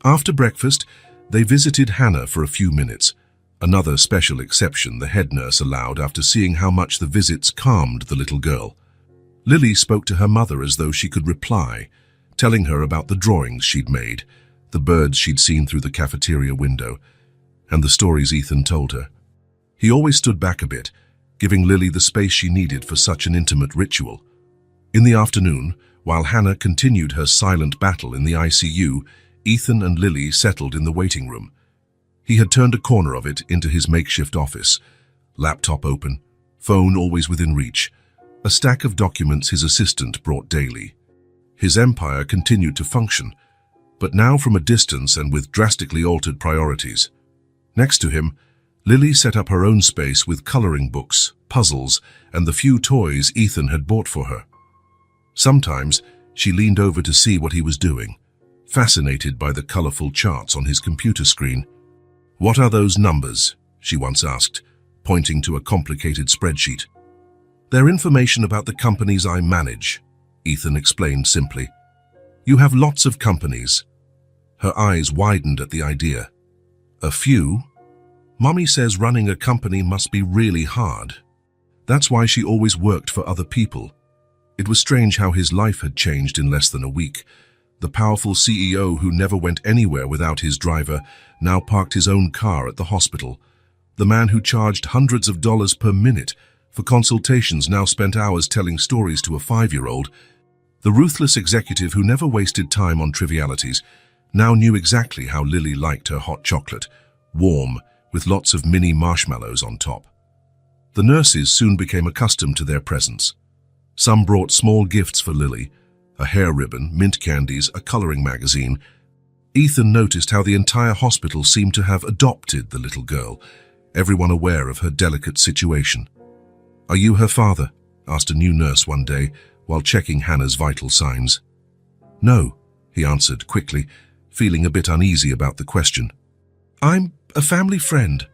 After breakfast, they visited Hannah for a few minutes, another special exception the head nurse allowed after seeing how much the visits calmed the little girl. Lily spoke to her mother as though she could reply, telling her about the drawings she'd made, the birds she'd seen through the cafeteria window, and the stories Ethan told her. He always stood back a bit, giving Lily the space she needed for such an intimate ritual. In the afternoon, while Hannah continued her silent battle in the ICU, Ethan and Lily settled in the waiting room. He had turned a corner of it into his makeshift office, laptop open, phone always within reach, a stack of documents his assistant brought daily. His empire continued to function, but now from a distance and with drastically altered priorities. Next to him, Lily set up her own space with coloring books, puzzles, and the few toys Ethan had bought for her. Sometimes, she leaned over to see what he was doing, fascinated by the colorful charts on his computer screen. "What are those numbers?" she once asked, pointing to a complicated spreadsheet. "They're information about the companies I manage," Ethan explained simply. "You have lots of companies." Her eyes widened at the idea. "A few? Mommy says running a company must be really hard. That's why she always worked for other people." It was strange how his life had changed in less than a week. The powerful CEO who never went anywhere without his driver now parked his own car at the hospital. The man who charged hundreds of dollars per minute for consultations now spent hours telling stories to a 5-year-old. The ruthless executive who never wasted time on trivialities now knew exactly how Lily liked her hot chocolate, warm, with lots of mini marshmallows on top. The nurses soon became accustomed to their presence. Some brought small gifts for Lily, a hair ribbon, mint candies, a coloring magazine. Ethan noticed how the entire hospital seemed to have adopted the little girl, everyone aware of her delicate situation. "Are you her father?" asked a new nurse one day while checking Hannah's vital signs. "No," he answered quickly, feeling a bit uneasy about the question. "I'm a family friend."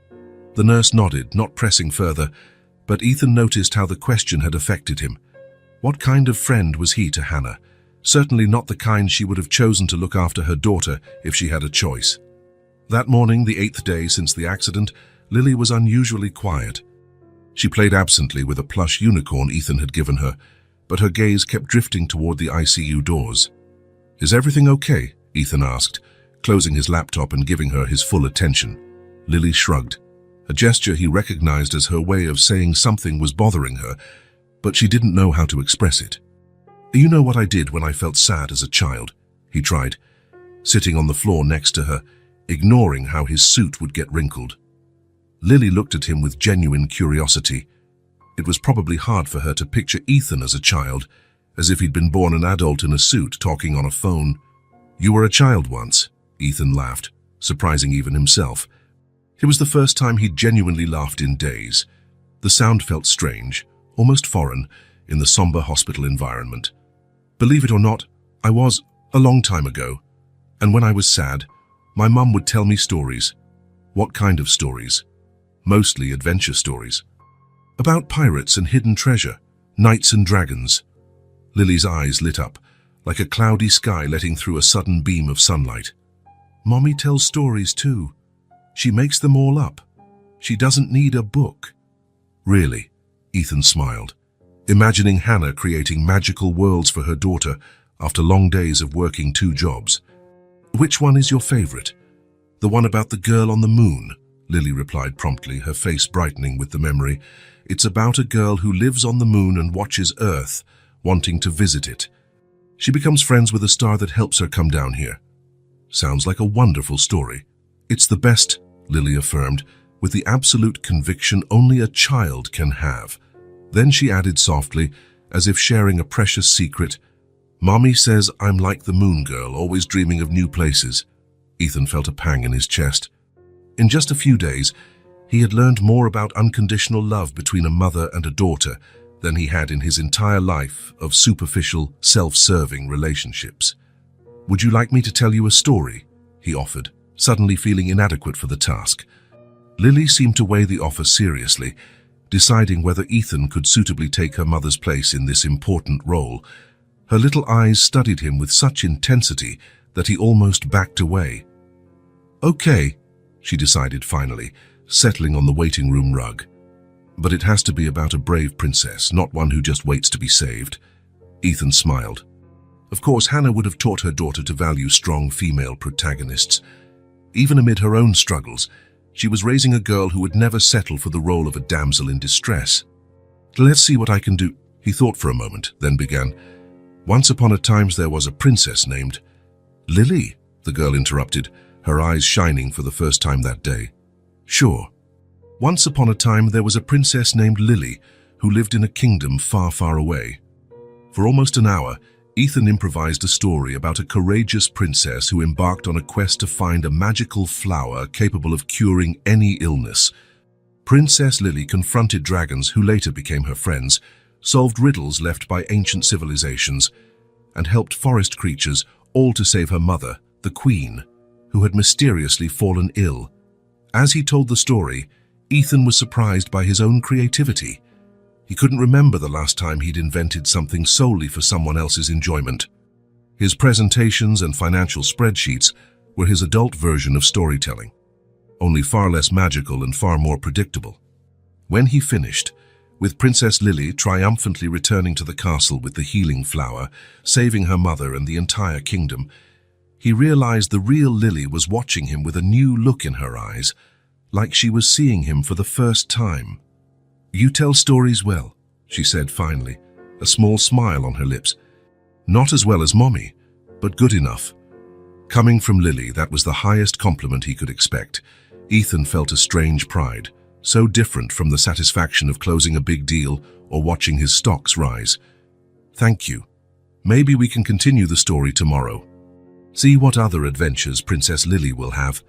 The nurse nodded, not pressing further, but Ethan noticed how the question had affected him. What kind of friend was he to Hannah? Certainly not the kind she would have chosen to look after her daughter if she had a choice. That morning, the 8th day since the accident, Lily was unusually quiet. She played absently with a plush unicorn Ethan had given her, but her gaze kept drifting toward the ICU doors. "Is everything okay?" Ethan asked, closing his laptop and giving her his full attention. Lily shrugged, a gesture he recognized as her way of saying something was bothering her, but she didn't know how to express it. "You know what I did when I felt sad as a child?" he tried, sitting on the floor next to her, ignoring how his suit would get wrinkled. Lily looked at him with genuine curiosity. It was probably hard for her to picture Ethan as a child, as if he'd been born an adult in a suit talking on a phone. "You were a child once," Ethan laughed, surprising even himself. It was the first time he'd genuinely laughed in days. The sound felt strange, almost foreign, in the somber hospital environment. "Believe it or not, I was, a long time ago. And when I was sad, my mum would tell me stories." "What kind of stories?" "Mostly adventure stories. About pirates and hidden treasure, knights and dragons." Lily's eyes lit up, like a cloudy sky letting through a sudden beam of sunlight. "Mommy tells stories too. She makes them all up. She doesn't need a book." "Really?" Ethan smiled, imagining Hannah creating magical worlds for her daughter after long days of working 2 jobs. "Which one is your favorite?" "The one about the girl on the moon," Lily replied promptly, her face brightening with the memory. "It's about a girl who lives on the moon and watches Earth, wanting to visit it. She becomes friends with a star that helps her come down here." "Sounds like a wonderful story." "It's the best," Lily affirmed, with the absolute conviction only a child can have. Then she added softly, as if sharing a precious secret, "Mommy says I'm like the moon girl, always dreaming of new places." Ethan felt a pang in his chest. In just a few days, he had learned more about unconditional love between a mother and a daughter than he had in his entire life of superficial, self-serving relationships. "Would you like me to tell you a story?" he offered, suddenly feeling inadequate for the task. Lily seemed to weigh the offer seriously, deciding whether Ethan could suitably take her mother's place in this important role. Her little eyes studied him with such intensity that he almost backed away. "Okay," she decided finally, settling on the waiting room rug. "But it has to be about a brave princess, not one who just waits to be saved." Ethan smiled. Of course, Hannah would have taught her daughter to value strong female protagonists. Even amid her own struggles, she was raising a girl who would never settle for the role of a damsel in distress. "Let's see what I can do," he thought for a moment, then began. "Once upon a time there was a princess named—" "Lily," the girl interrupted, her eyes shining for the first time that day. "Sure. Once upon a time there was a princess named Lily who lived in a kingdom far, far away." For almost an hour, Ethan improvised a story about a courageous princess who embarked on a quest to find a magical flower capable of curing any illness. Princess Lily confronted dragons who later became her friends, solved riddles left by ancient civilizations, and helped forest creatures, all to save her mother, the queen, who had mysteriously fallen ill. As he told the story, Ethan was surprised by his own creativity. He couldn't remember the last time he'd invented something solely for someone else's enjoyment. His presentations and financial spreadsheets were his adult version of storytelling, only far less magical and far more predictable. When he finished, with Princess Lily triumphantly returning to the castle with the healing flower, saving her mother and the entire kingdom, he realized the real Lily was watching him with a new look in her eyes, like she was seeing him for the first time. "You tell stories well," she said finally, a small smile on her lips. "Not as well as Mommy, but good enough." Coming from Lily, that was the highest compliment he could expect. Ethan felt a strange pride, so different from the satisfaction of closing a big deal or watching his stocks rise. "Thank you. Maybe we can continue the story tomorrow. See what other adventures Princess Lily will have."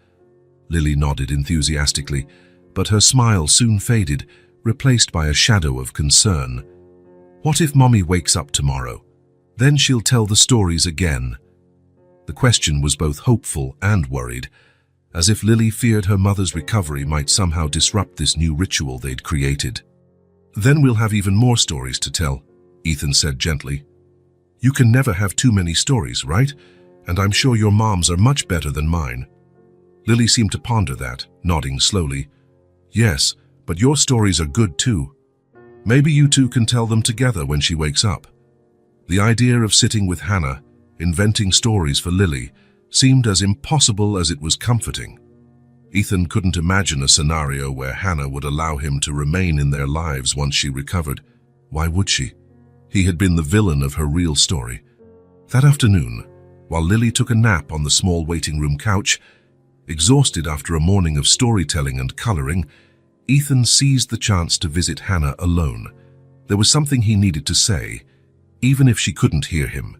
Lily nodded enthusiastically, but her smile soon faded, replaced by a shadow of concern. "What if Mommy wakes up tomorrow? Then she'll tell the stories again." The question was both hopeful and worried, as if Lily feared her mother's recovery might somehow disrupt this new ritual they'd created. "Then we'll have even more stories to tell," Ethan said gently. "You can never have too many stories, right? And I'm sure your moms are much better than mine." Lily seemed to ponder that, nodding slowly. "Yes, but your stories are good too. Maybe you two can tell them together when she wakes up." The idea of sitting with Hannah, inventing stories for Lily, seemed as impossible as it was comforting. Ethan couldn't imagine a scenario where Hannah would allow him to remain in their lives once she recovered. Why would she? He had been the villain of her real story. That afternoon, while Lily took a nap on the small waiting room couch, exhausted after a morning of storytelling and coloring, Ethan seized the chance to visit Hannah alone. There was something he needed to say, even if she couldn't hear him.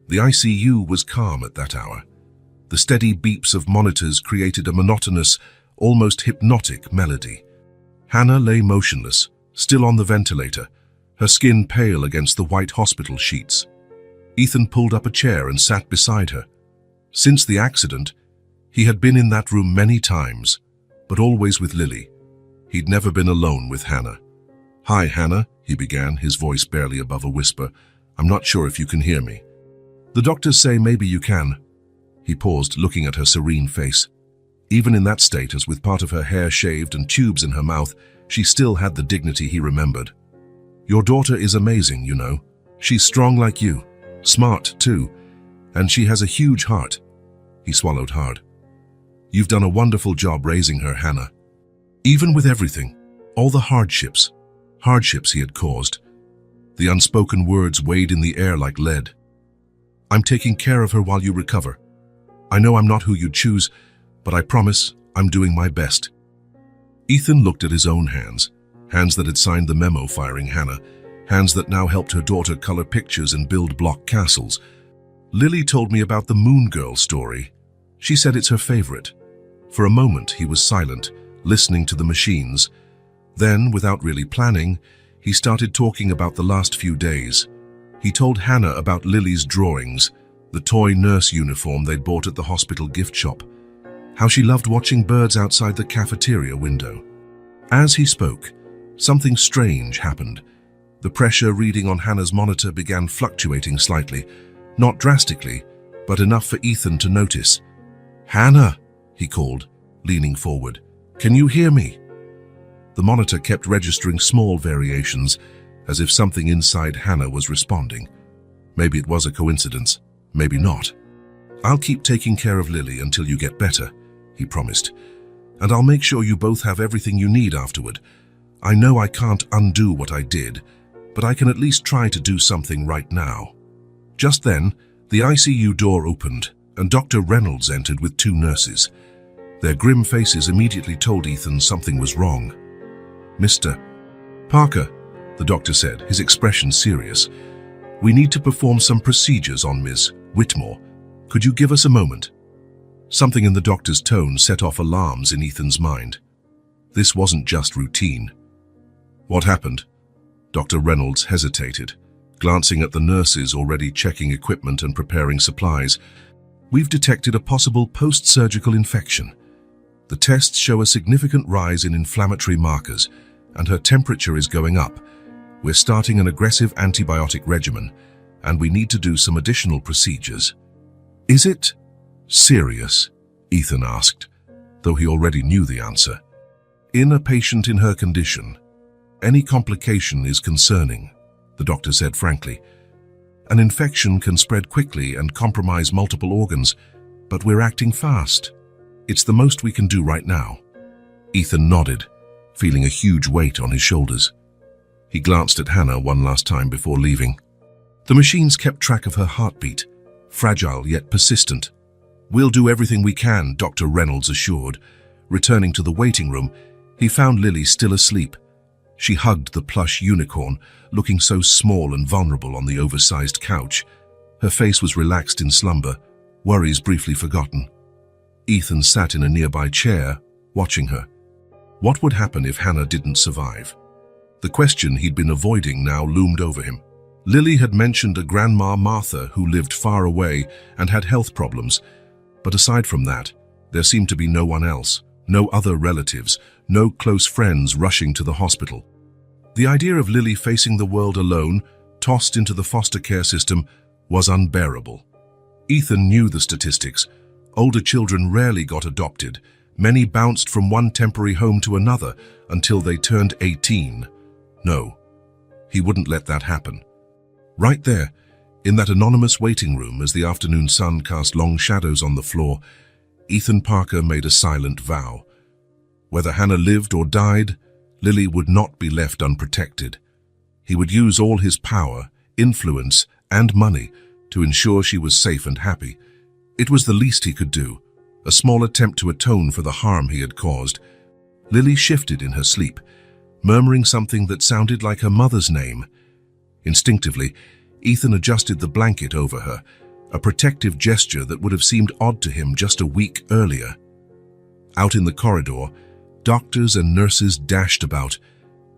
The ICU was calm at that hour. The steady beeps of monitors created a monotonous, almost hypnotic melody. Hannah lay motionless, still on the ventilator, her skin pale against the white hospital sheets. Ethan pulled up a chair and sat beside her. Since the accident, he had been in that room many times, but always with Lily. He'd never been alone with Hannah. "Hi, Hannah," he began, his voice barely above a whisper. "I'm not sure if you can hear me." "The doctors say maybe you can." He paused, looking at her serene face. Even in that state, as with part of her hair shaved and tubes in her mouth, she still had the dignity he remembered. Your daughter is amazing, you know. She's strong like you, smart too, and she has a huge heart." He swallowed hard. "You've done a wonderful job raising her, Hannah. Even with everything, all the hardships he had caused, the unspoken words weighed in the air like lead. I'm taking care of her while you recover. I know I'm not who you'd choose, but I promise I'm doing my best." Ethan looked at his own hands that had signed the memo firing Hannah, hands that now helped her daughter color pictures and build block castles. "Lily told me about the Moon Girl story. She said it's her favorite." For a moment, he was silent, listening to the machines. Then, without really planning, he started talking about the last few days. He told Hannah about Lily's drawings, the toy nurse uniform they'd bought at the hospital gift shop, how she loved watching birds outside the cafeteria window. As he spoke, something strange happened. The pressure reading on Hannah's monitor began fluctuating slightly, not drastically, but enough for Ethan to notice. "Hannah," he called, leaning forward. "Can you hear me?" The monitor kept registering small variations, as if something inside Hannah was responding. Maybe it was a coincidence, maybe not. "I'll keep taking care of Lily until you get better," he promised. "And I'll make sure you both have everything you need afterward. I know I can't undo what I did, but I can at least try to do something right now." Just then, the ICU door opened, and Dr. Reynolds entered with 2 nurses. Their grim faces immediately told Ethan something was wrong. "Mr. Parker," the doctor said, his expression serious, "we need to perform some procedures on Ms. Whitmore. Could you give us a moment?" Something in the doctor's tone set off alarms in Ethan's mind. This wasn't just routine. "What happened?" Dr. Reynolds hesitated, glancing at the nurses already checking equipment and preparing supplies. "We've detected a possible post-surgical infection. The tests show a significant rise in inflammatory markers, and her temperature is going up. We're starting an aggressive antibiotic regimen, and we need to do some additional procedures." "Is it serious?" Ethan asked, though he already knew the answer. "In a patient in her condition, any complication is concerning," the doctor said frankly. "An infection can spread quickly and compromise multiple organs, but we're acting fast. It's the most we can do right now." Ethan nodded, feeling a huge weight on his shoulders. He glanced at Hannah one last time before leaving. The machines kept track of her heartbeat, fragile yet persistent. "We'll do everything we can," Dr. Reynolds assured. Returning to the waiting room, he found Lily still asleep. She hugged the plush unicorn, looking so small and vulnerable on the oversized couch. Her face was relaxed in slumber, worries briefly forgotten. Ethan sat in a nearby chair, watching her. What would happen if Hannah didn't survive? The question he'd been avoiding now loomed over him. Lily had mentioned a Grandma Martha who lived far away and had health problems, but aside from that, there seemed to be no one else, no other relatives, no close friends rushing to the hospital. The idea of Lily facing the world alone, tossed into the foster care system, was unbearable. Ethan knew the statistics. Older children rarely got adopted. Many bounced from one temporary home to another until they turned 18. No, he wouldn't let that happen. Right there, in that anonymous waiting room as the afternoon sun cast long shadows on the floor, Ethan Parker made a silent vow. Whether Hannah lived or died, Lily would not be left unprotected. He would use all his power, influence, and money to ensure she was safe and happy. It was the least he could do, a small attempt to atone for the harm he had caused. Lily shifted in her sleep, murmuring something that sounded like her mother's name. Instinctively, Ethan adjusted the blanket over her, a protective gesture that would have seemed odd to him just a week earlier. Out in the corridor, doctors and nurses dashed about.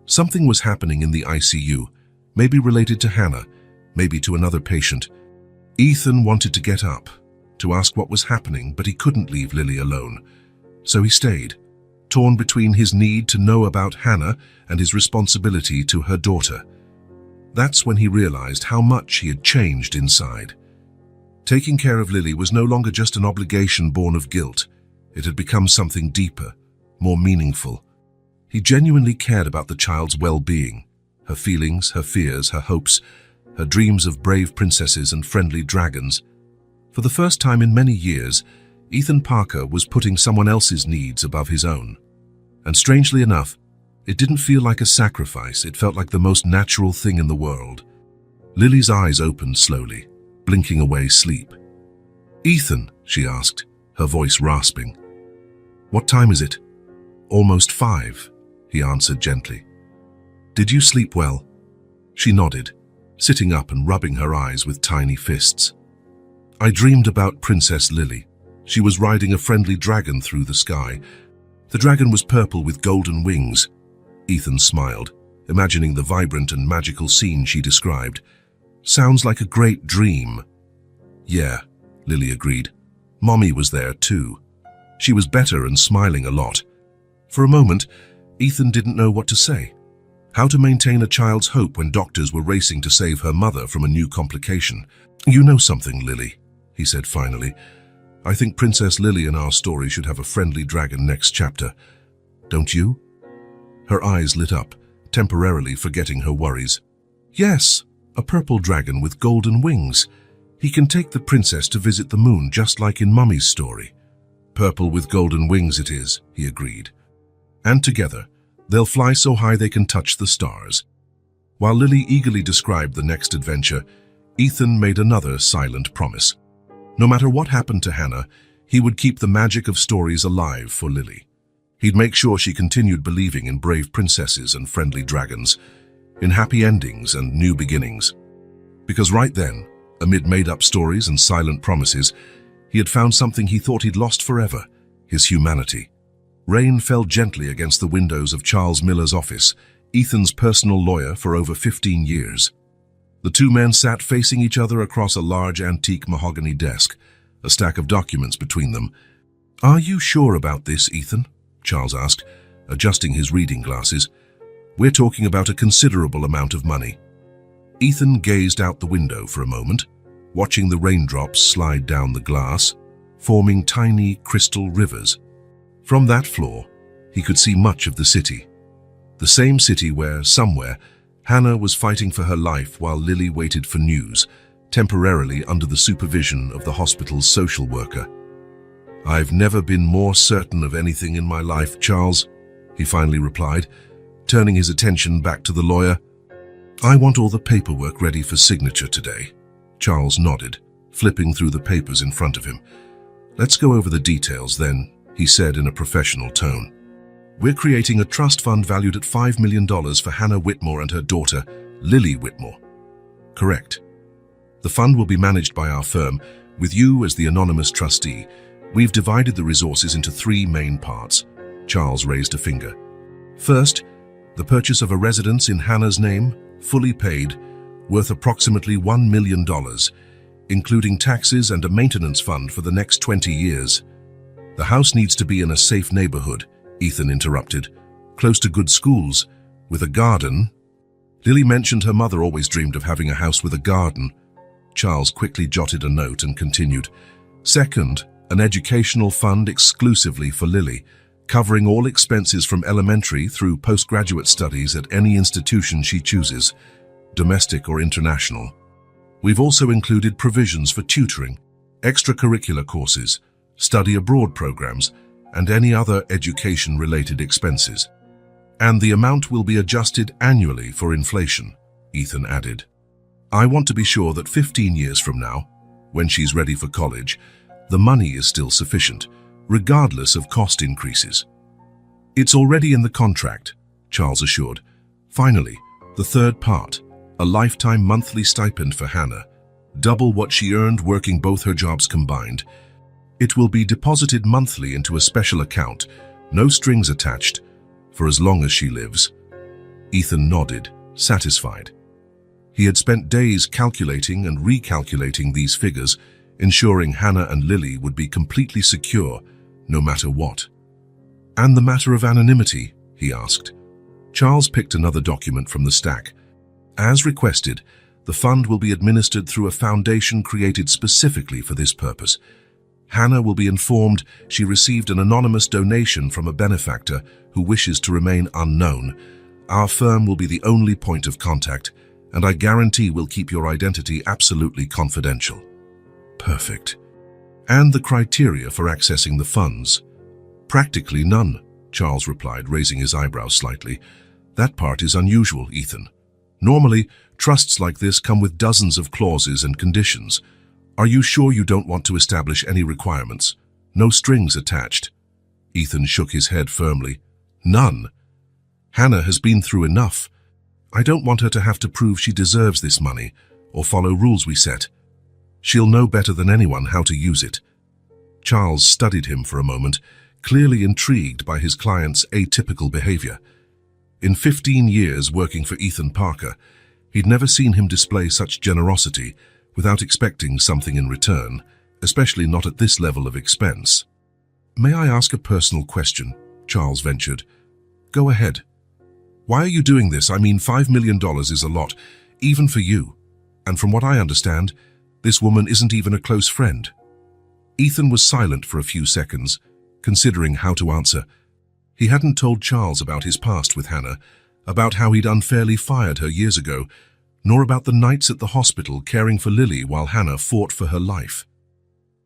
Something was happening in the ICU, maybe related to Hannah, maybe to another patient. Ethan wanted to get up, to ask what was happening, but he couldn't leave Lily alone. So he stayed, torn between his need to know about Hannah and his responsibility to her daughter. That's when he realized how much he had changed inside. Taking care of Lily was no longer just an obligation born of guilt. It had become something deeper, more meaningful. He genuinely cared about the child's well-being, her feelings, her fears, her hopes, her dreams of brave princesses and friendly dragons. For the first time in many years, Ethan Parker was putting someone else's needs above his own. And strangely enough, it didn't feel like a sacrifice, it felt like the most natural thing in the world. Lily's eyes opened slowly, blinking away sleep. "Ethan," she asked, her voice rasping. "What time is it?" "Almost 5, he answered gently. "Did you sleep well?" She nodded, sitting up and rubbing her eyes with tiny fists. "I dreamed about Princess Lily. She was riding a friendly dragon through the sky. The dragon was purple with golden wings." Ethan smiled, imagining the vibrant and magical scene she described. "Sounds like a great dream." "Yeah," Lily agreed. "Mommy was there too. She was better and smiling a lot." For a moment, Ethan didn't know what to say. How to maintain a child's hope when doctors were racing to save her mother from a new complication. "You know something, Lily," he said finally. "I think Princess Lily in our story should have a friendly dragon next chapter. Don't you?" Her eyes lit up, temporarily forgetting her worries. "Yes, a purple dragon with golden wings. He can take the princess to visit the moon, just like in Mummy's story." "Purple with golden wings it is," he agreed. "And together, they'll fly so high they can touch the stars." While Lily eagerly described the next adventure, Ethan made another silent promise. No matter what happened to Hannah, he would keep the magic of stories alive for Lily. He'd make sure she continued believing in brave princesses and friendly dragons, in happy endings and new beginnings. Because right then, amid made-up stories and silent promises, he had found something he thought he'd lost forever: his humanity. Rain fell gently against the windows of Charles Miller's office, Ethan's personal lawyer for over 15 years. The two men sat facing each other across a large antique mahogany desk, a stack of documents between them. "Are you sure about this, Ethan?" Charles asked, adjusting his reading glasses. "We're talking about a considerable amount of money." Ethan gazed out the window for a moment, watching the raindrops slide down the glass, forming tiny crystal rivers. From that floor, he could see much of the city. The same city where, somewhere, Hannah was fighting for her life while Lily waited for news, temporarily under the supervision of the hospital's social worker. "I've never been more certain of anything in my life, Charles," he finally replied, turning his attention back to the lawyer. "I want all the paperwork ready for signature today." Charles nodded, flipping through the papers in front of him. "Let's go over the details then," he said in a professional tone. "We're creating a trust fund valued at $5 million for Hannah Whitmore and her daughter, Lily Whitmore." "Correct. The fund will be managed by our firm, with you as the anonymous trustee. We've divided the resources into 3 main parts." Charles raised a finger. "First, the purchase of a residence in Hannah's name, fully paid, worth approximately $1 million, including taxes and a maintenance fund for the next 20 years. "The house needs to be in a safe neighborhood," Ethan interrupted, "close to good schools, with a garden." Lily mentioned her mother always dreamed of having a house with a garden. Charles quickly jotted a note and continued. "Second, an educational fund exclusively for Lily, covering all expenses from elementary through postgraduate studies at any institution she chooses, domestic or international. We've also included provisions for tutoring, extracurricular courses, study abroad programs, and any other education-related expenses. And the amount will be adjusted annually for inflation," Ethan added. "I want to be sure that 15 years from now, when she's ready for college, the money is still sufficient, regardless of cost increases." "It's already in the contract," Charles assured. "Finally, the third part, a lifetime monthly stipend for Hannah, double what she earned working both her jobs combined. It will be deposited monthly into a special account, no strings attached, for as long as she lives." Ethan nodded, satisfied. He had spent days calculating and recalculating these figures, ensuring Hannah and Lily would be completely secure, no matter what. "And the matter of anonymity?" he asked. Charles picked another document from the stack. "As requested, the fund will be administered through a foundation created specifically for this purpose. Hannah will be informed she received an anonymous donation from a benefactor who wishes to remain unknown. Our firm will be the only point of contact, and I guarantee we'll keep your identity absolutely confidential." "Perfect. And the criteria for accessing the funds?" "Practically none," Charles replied, raising his eyebrows slightly. "That part is unusual, Ethan. Normally, trusts like this come with dozens of clauses and conditions. Are you sure you don't want to establish any requirements? No strings attached?" Ethan shook his head firmly. "None. Hannah has been through enough. I don't want her to have to prove she deserves this money or follow rules we set. She'll know better than anyone how to use it." Charles studied him for a moment, clearly intrigued by his client's atypical behavior. In 15 years working for Ethan Parker, he'd never seen him display such generosity without expecting something in return, especially not at this level of expense. "May I ask a personal question?" Charles ventured. "Go ahead. Why are you doing this? I mean, $5 million is a lot, even for you. And from what I understand, this woman isn't even a close friend." Ethan was silent for a few seconds, considering how to answer. He hadn't told Charles about his past with Hannah, about how he'd unfairly fired her years ago, nor about the nights at the hospital caring for Lily while Hannah fought for her life.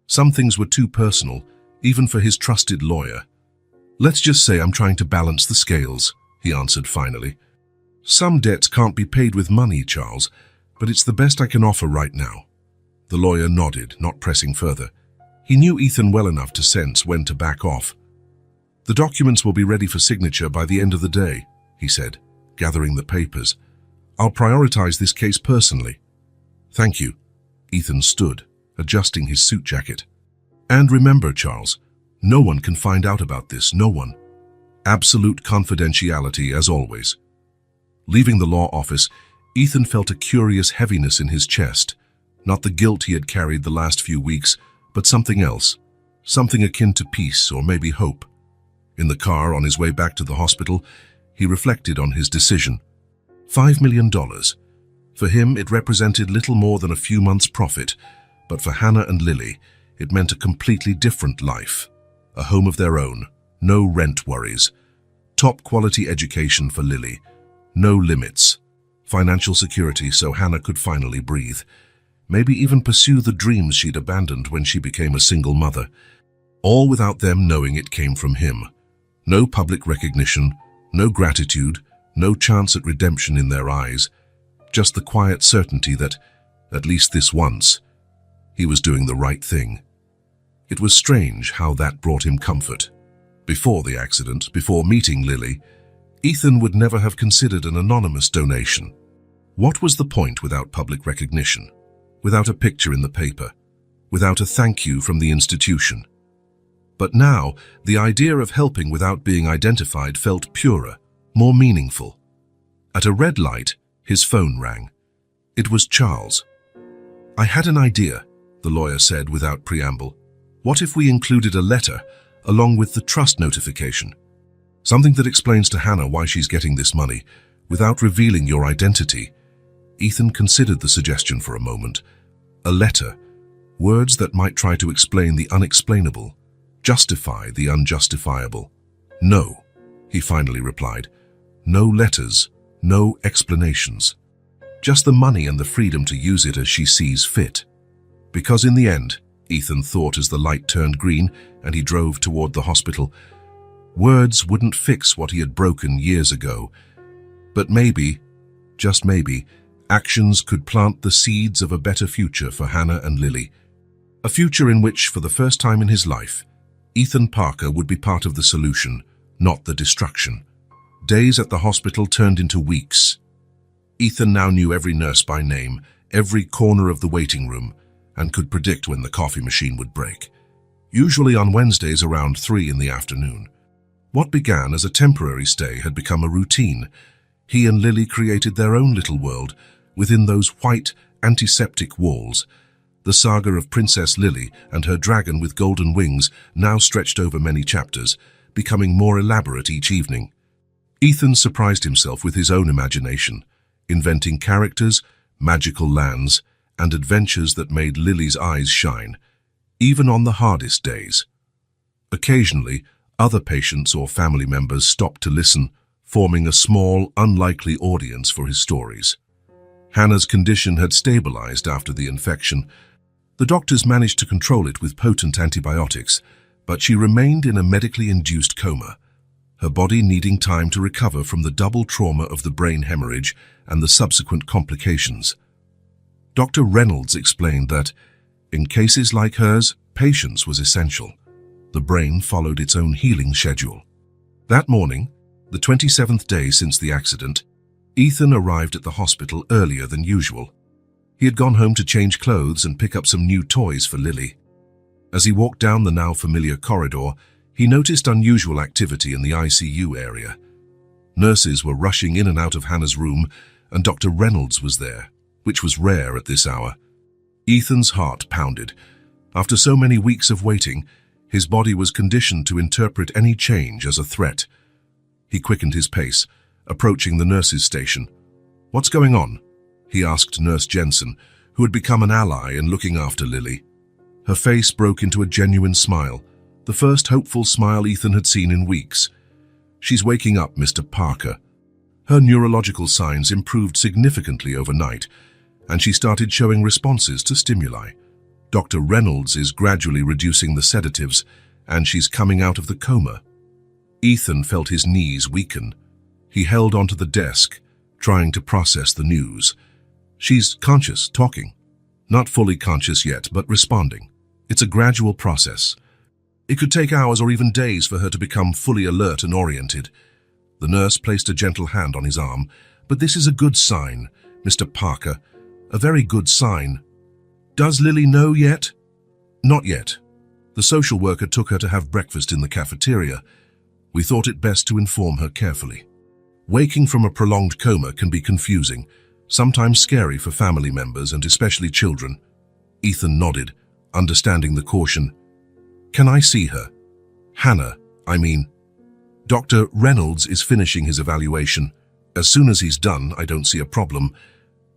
Some things were too personal, even for his trusted lawyer. "Let's just say I'm trying to balance the scales," he answered finally. "Some debts can't be paid with money, Charles, but it's the best I can offer right now." The lawyer nodded, not pressing further. He knew Ethan well enough to sense when to back off. "The documents will be ready for signature by the end of the day," he said, gathering the papers. "I'll prioritize this case personally." "Thank you." Ethan stood, adjusting his suit jacket. "And remember, Charles, no one can find out about this, no one. Absolute confidentiality, as always." Leaving the law office, Ethan felt a curious heaviness in his chest, not the guilt he had carried the last few weeks, but something else, something akin to peace or maybe hope. In the car on his way back to the hospital, he reflected on his decision. $5 million. For him, it represented little more than a few months' profit, but for Hannah and Lily, it meant a completely different life. A home of their own, no rent worries. Top-quality education for Lily, no limits. Financial security so Hannah could finally breathe. Maybe even pursue the dreams she'd abandoned when she became a single mother. All without them knowing it came from him. No public recognition, no gratitude, no chance at redemption in their eyes. Just the quiet certainty that, at least this once, he was doing the right thing. It was strange how that brought him comfort. Before the accident, before meeting Lily, Ethan would never have considered an anonymous donation. What was the point without public recognition? Without a picture in the paper? Without a thank you from the institution? But now, the idea of helping without being identified felt purer, more meaningful. At a red light, his phone rang. It was Charles. "I had an idea," the lawyer said without preamble. "What if we included a letter along with the trust notification? Something that explains to Hannah why she's getting this money, without revealing your identity." Ethan considered the suggestion for a moment. A letter, words that might try to explain the unexplainable, justify the unjustifiable. "No," he finally replied. "No letters, no explanations. Just the money and the freedom to use it as she sees fit." Because in the end, Ethan thought as the light turned green and he drove toward the hospital, words wouldn't fix what he had broken years ago. But maybe, just maybe, actions could plant the seeds of a better future for Hannah and Lily. A future in which, for the first time in his life, Ethan Parker would be part of the solution, not the destruction. Days at the hospital turned into weeks. Ethan now knew every nurse by name, every corner of the waiting room, and could predict when the coffee machine would break. Usually on Wednesdays around 3 in the afternoon. What began as a temporary stay had become a routine. He and Lily created their own little world within those white, antiseptic walls. The saga of Princess Lily and her dragon with golden wings now stretched over many chapters, becoming more elaborate each evening. Ethan surprised himself with his own imagination, inventing characters, magical lands, and adventures that made Lily's eyes shine, even on the hardest days. Occasionally, other patients or family members stopped to listen, forming a small, unlikely audience for his stories. Hannah's condition had stabilized after the infection. The doctors managed to control it with potent antibiotics, but she remained in a medically induced coma, her body needing time to recover from the double trauma of the brain hemorrhage and the subsequent complications. Dr. Reynolds explained that, in cases like hers, patience was essential. The brain followed its own healing schedule. That morning, the 27th day since the accident, Ethan arrived at the hospital earlier than usual. He had gone home to change clothes and pick up some new toys for Lily. As he walked down the now familiar corridor, he noticed unusual activity in the ICU area. Nurses were rushing in and out of Hannah's room, and Dr. Reynolds was there, which was rare at this hour. Ethan's heart pounded. After so many weeks of waiting, his body was conditioned to interpret any change as a threat. He quickened his pace, approaching the nurse's station. "What's going on?" he asked Nurse Jensen, who had become an ally in looking after Lily. Her face broke into a genuine smile, the first hopeful smile Ethan had seen in weeks. "She's waking up, Mr. Parker." Her neurological signs improved significantly overnight, and she started showing responses to stimuli. Dr. Reynolds is gradually reducing the sedatives, and she's coming out of the coma. Ethan felt his knees weaken. He held onto the desk, trying to process the news. She's conscious, talking. Not fully conscious yet, but responding. It's a gradual process. It could take hours or even days for her to become fully alert and oriented. The nurse placed a gentle hand on his arm. "But this is a good sign, Mr. Parker. A very good sign." "Does Lily know yet?" "Not yet. The social worker took her to have breakfast in the cafeteria. We thought it best to inform her carefully. Waking from a prolonged coma can be confusing, sometimes scary for family members and especially children." Ethan nodded, understanding the caution. "Can I see her?" "Hannah, I mean." "Dr. Reynolds is finishing his evaluation. As soon as he's done, I don't see a problem.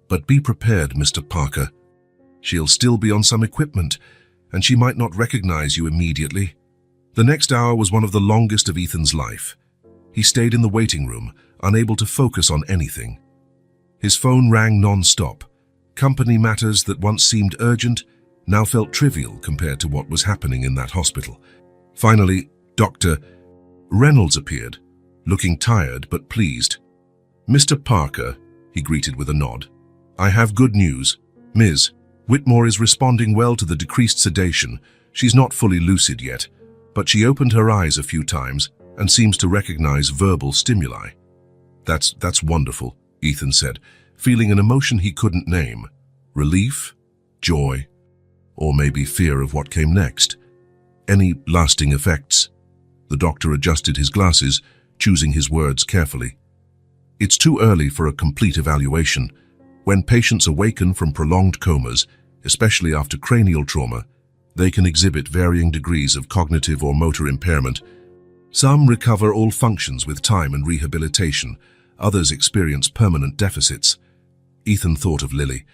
But be prepared, Mr. Parker. She'll still be on some equipment, and she might not recognize you immediately." The next hour was one of the longest of Ethan's life. He stayed in the waiting room, unable to focus on anything. His phone rang non-stop. Company matters that once seemed urgent now felt trivial compared to what was happening in that hospital. Finally, Dr. Reynolds appeared, looking tired but pleased. "Mr. Parker," he greeted with a nod, "I have good news. Ms. Whitmore is responding well to the decreased sedation. She's not fully lucid yet, but she opened her eyes a few times and seems to recognize verbal stimuli." That's wonderful," Ethan said, feeling an emotion he couldn't name. Relief? Joy? Or maybe fear of what came next? Any lasting effects? The doctor adjusted his glasses, choosing his words carefully. "It's too early for a complete evaluation. When patients awaken from prolonged comas, especially after cranial trauma, they can exhibit varying degrees of cognitive or motor impairment. Some recover all functions with time and rehabilitation. Others experience permanent deficits." Ethan thought of Lily,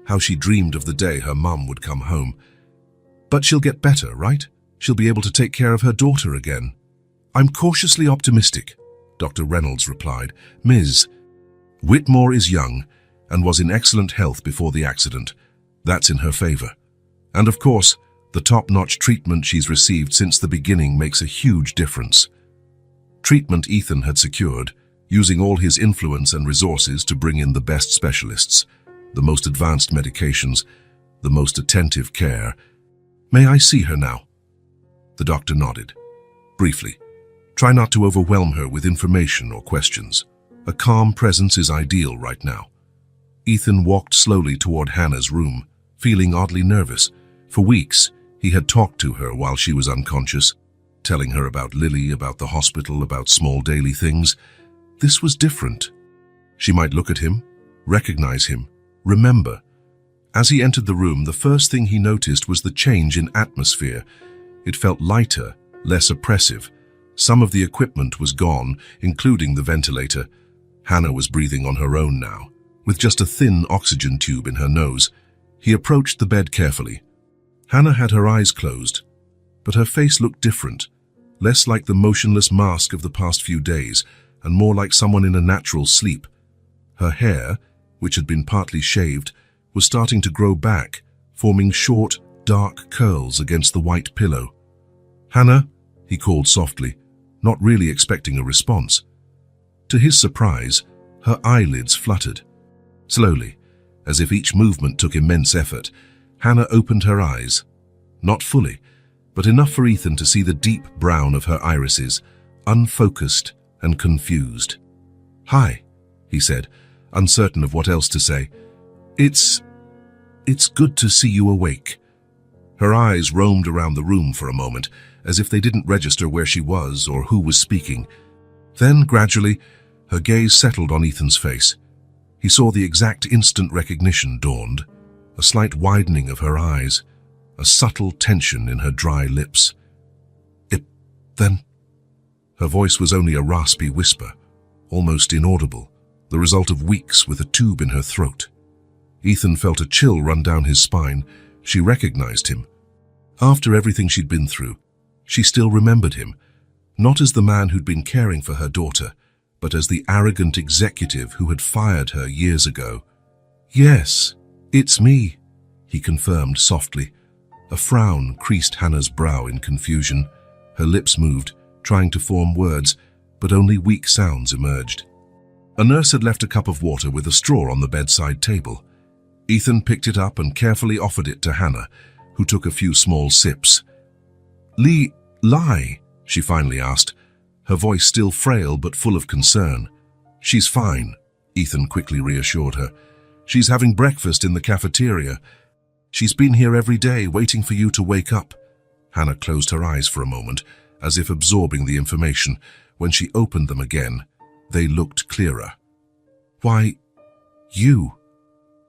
how she dreamed of the day her mum would come home. "But she'll get better, right? She'll be able to take care of her daughter again." "I'm cautiously optimistic," Dr. Reynolds replied. "Ms. Whitmore is young and was in excellent health before the accident. That's in her favor. And of course, the top-notch treatment she's received since the beginning makes a huge difference." Treatment Ethan had secured, using all his influence and resources to bring in the best specialists, the most advanced medications, the most attentive care. "May I see her now?" The doctor nodded. Briefly. Try not to overwhelm her with information or questions. A calm presence is ideal right now. Ethan walked slowly toward Hannah's room, feeling oddly nervous. For weeks, he had talked to her while she was unconscious, telling her about Lily, about the hospital, about small daily things. This was different. She might look at him, recognize him, remember. As he entered the room, the first thing he noticed was the change in atmosphere. It felt lighter, less oppressive. Some of the equipment was gone, including the ventilator. Hannah was breathing on her own now, with just a thin oxygen tube in her nose. He approached the bed carefully. Hannah had her eyes closed, but her face looked different, less like the motionless mask of the past few days, and more like someone in a natural sleep. Her hair, which had been partly shaved, was starting to grow back, forming short, dark curls against the white pillow. "Hannah," he called softly, not really expecting a response. To his surprise, her eyelids fluttered. Slowly, as if each movement took immense effort, Hannah opened her eyes. Not fully, but enough for Ethan to see the deep brown of her irises, unfocused and confused. "Hi," he said, uncertain of what else to say. It's good to see you awake." Her eyes roamed around the room for a moment, as if they didn't register where she was or who was speaking. Then, gradually, her gaze settled on Ethan's face. He saw the exact instant recognition dawned, a slight widening of her eyes, a subtle tension in her dry lips. Then... Her voice was only a raspy whisper, almost inaudible, the result of weeks with a tube in her throat. Ethan felt a chill run down his spine. She recognized him. After everything she'd been through, she still remembered him, not as the man who'd been caring for her daughter, but as the arrogant executive who had fired her years ago. "Yes, it's me," he confirmed softly. A frown creased Hannah's brow in confusion. Her lips moved, trying to form words, but only weak sounds emerged. A nurse had left a cup of water with a straw on the bedside table. Ethan picked it up and carefully offered it to Hannah, who took a few small sips. Lie?" she finally asked, her voice still frail but full of concern. "She's fine," Ethan quickly reassured her. "She's having breakfast in the cafeteria. She's been here every day waiting for you to wake up." Hannah closed her eyes for a moment, as if absorbing the information. When she opened them again, they looked clearer. "Why, you?"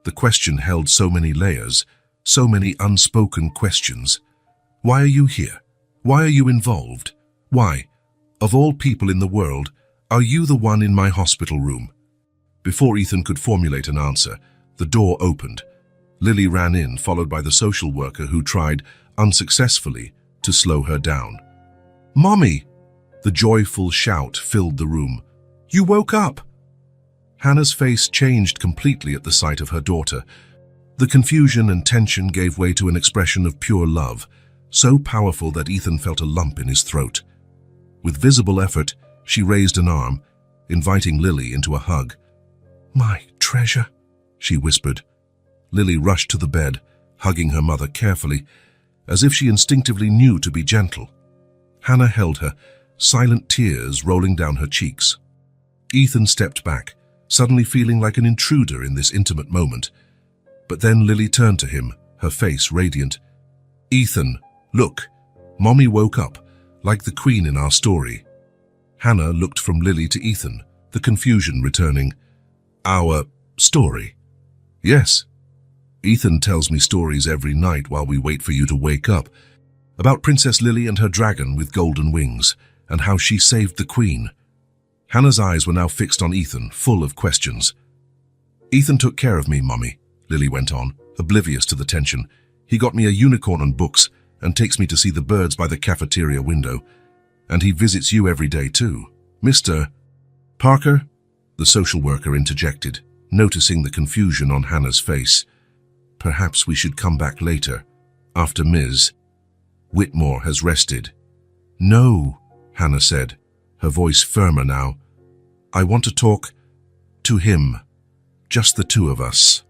The question held so many layers, so many unspoken questions. "Why are you here? Why are you involved? Why, of all people in the world, are you the one in my hospital room?" Before Ethan could formulate an answer, the door opened. Lily ran in, followed by the social worker who tried, unsuccessfully, to slow her down. "Mommy!" The joyful shout filled the room. "You woke up!" Hannah's face changed completely at the sight of her daughter. The confusion and tension gave way to an expression of pure love, so powerful that Ethan felt a lump in his throat. With visible effort, she raised an arm, inviting Lily into a hug. "My treasure," she whispered. Lily rushed to the bed, hugging her mother carefully, as if she instinctively knew to be gentle. Hannah held her, silent tears rolling down her cheeks. Ethan stepped back, suddenly feeling like an intruder in this intimate moment. But then Lily turned to him, her face radiant. "Ethan, look, Mommy woke up, like the queen in our story." Hannah looked from Lily to Ethan, the confusion returning. "Our story?" "Yes. Ethan tells me stories every night while we wait for you to wake up, about Princess Lily and her dragon with golden wings, and how she saved the queen." Hannah's eyes were now fixed on Ethan, full of questions. "Ethan took care of me, Mommy," Lily went on, oblivious to the tension. "He got me a unicorn and books, and takes me to see the birds by the cafeteria window. And he visits you every day too. Mr. Parker?" the social worker interjected, noticing the confusion on Hannah's face. "Perhaps we should come back later, after Ms. Whitmore has rested." "No," Hannah said, her voice firmer now. "I want to talk to him, just the two of us."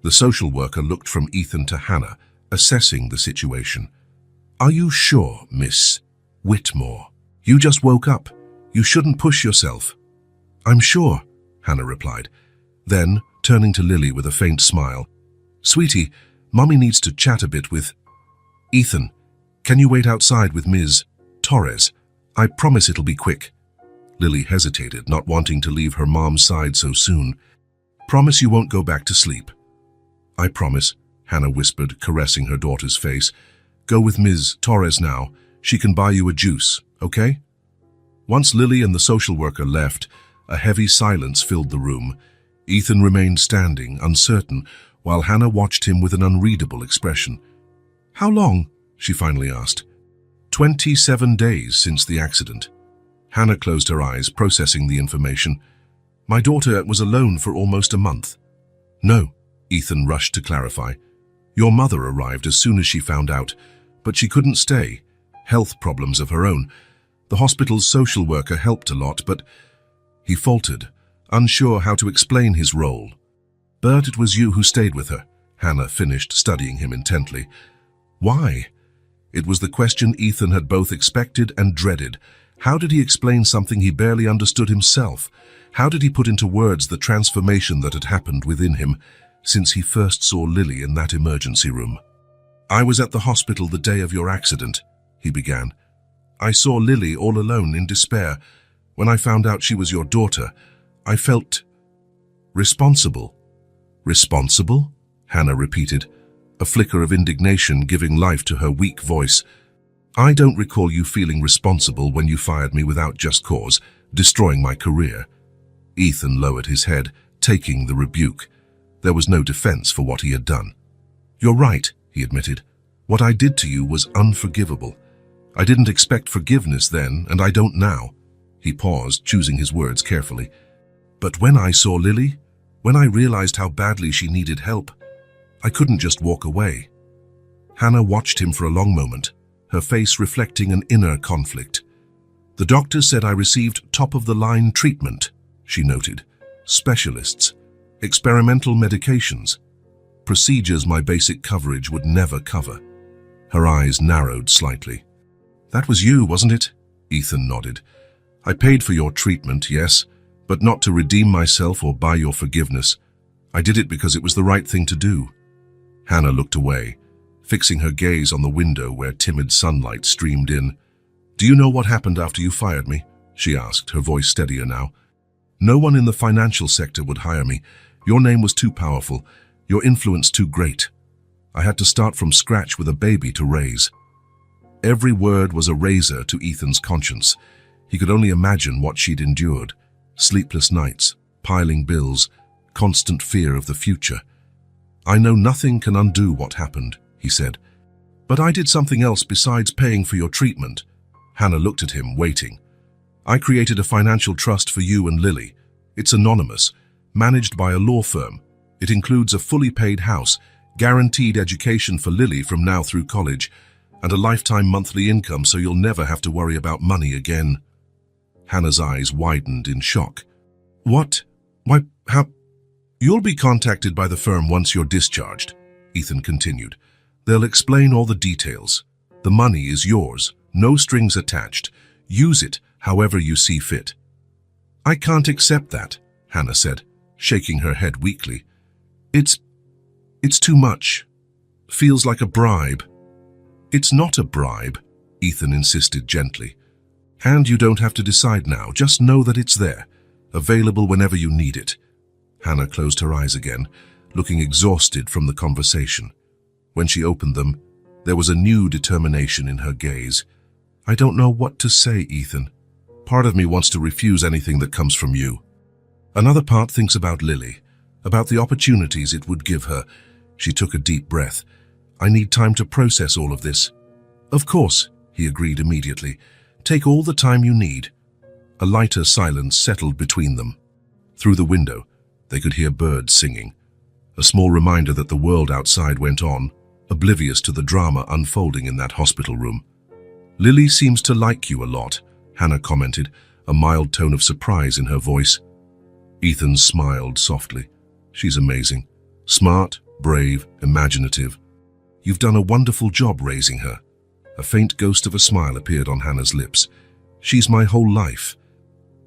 The social worker looked from Ethan to Hannah, assessing the situation. "Are you sure, Miss Whitmore? You just woke up. You shouldn't push yourself." "I'm sure," Hannah replied. Then, turning to Lily with a faint smile, "Sweetie, Mommy needs to chat a bit with Ethan. Can you wait outside with Ms. Torres? I promise it'll be quick." Lily hesitated, not wanting to leave her mom's side so soon. "Promise you won't go back to sleep." "I promise," Hannah whispered, caressing her daughter's face. "Go with Ms. Torres now. She can buy you a juice, okay?" Once Lily and the social worker left, a heavy silence filled the room. Ethan remained standing, uncertain, while Hannah watched him with an unreadable expression. "How long?" she finally asked. 27 days since the accident." Hannah closed her eyes, processing the information. My daughter was alone for almost a month. No, Ethan rushed to clarify. Your mother arrived as soon as she found out, but she couldn't stay. Health problems of her own. The hospital's social worker helped a lot, but he faltered, unsure how to explain his role. But it was you who stayed with her. Hannah finished, studying him intently. Why? It was the question Ethan had both expected and dreaded. How did he explain something he barely understood himself? How did he put into words the transformation that had happened within him since he first saw Lily in that emergency room? I was at the hospital the day of your accident, he began. I saw Lily all alone in despair. When I found out she was your daughter, I felt responsible. Responsible? Hannah repeated, a flicker of indignation giving life to her weak voice. I don't recall you feeling responsible when you fired me without just cause, destroying my career. Ethan lowered his head, taking the rebuke. There was no defense for what he had done. You're right, he admitted. What I did to you was unforgivable. I didn't expect forgiveness then, and I don't now. He paused, choosing his words carefully. But when I saw Lily, when I realized how badly she needed help, I couldn't just walk away. Hannah watched him for a long moment, her face reflecting an inner conflict. The doctor said I received top-of-the-line treatment, she noted. Specialists, experimental medications, procedures my basic coverage would never cover. Her eyes narrowed slightly. That was you, wasn't it? Ethan nodded. I paid for your treatment, yes, but not to redeem myself or buy your forgiveness. I did it because it was the right thing to do. Hannah looked away, fixing her gaze on the window where timid sunlight streamed in. Do you know what happened after you fired me? She asked, her voice steadier now. No one in the financial sector would hire me. Your name was too powerful, your influence too great. I had to start from scratch with a baby to raise. Every word was a razor to Ethan's conscience. He could only imagine what she'd endured. Sleepless nights, piling bills, constant fear of the future. I know nothing can undo what happened, he said. But I did something else besides paying for your treatment. Hannah looked at him, waiting. I created a financial trust for you and Lily. It's anonymous, managed by a law firm. It includes a fully paid house, guaranteed education for Lily from now through college, and a lifetime monthly income so you'll never have to worry about money again. Hannah's eyes widened in shock. What? Why, how? You'll be contacted by the firm once you're discharged, Ethan continued. They'll explain all the details. The money is yours, no strings attached. Use it however you see fit. I can't accept that, Hannah said, shaking her head weakly. It's too much. Feels like a bribe. It's not a bribe, Ethan insisted gently. And you don't have to decide now, just know that it's there, available whenever you need it. Hannah closed her eyes again, looking exhausted from the conversation. When she opened them, there was a new determination in her gaze. I don't know what to say, Ethan. Part of me wants to refuse anything that comes from you. Another part thinks about Lily, about the opportunities it would give her. She took a deep breath. I need time to process all of this. Of course, he agreed immediately. Take all the time you need. A lighter silence settled between them. Through the window, they could hear birds singing, a small reminder that the world outside went on, oblivious to the drama unfolding in that hospital room. Lily seems to like you a lot, Hannah commented, a mild tone of surprise in her voice. Ethan smiled softly. She's amazing. Smart, brave, imaginative. You've done a wonderful job raising her. A faint ghost of a smile appeared on Hannah's lips. She's my whole life.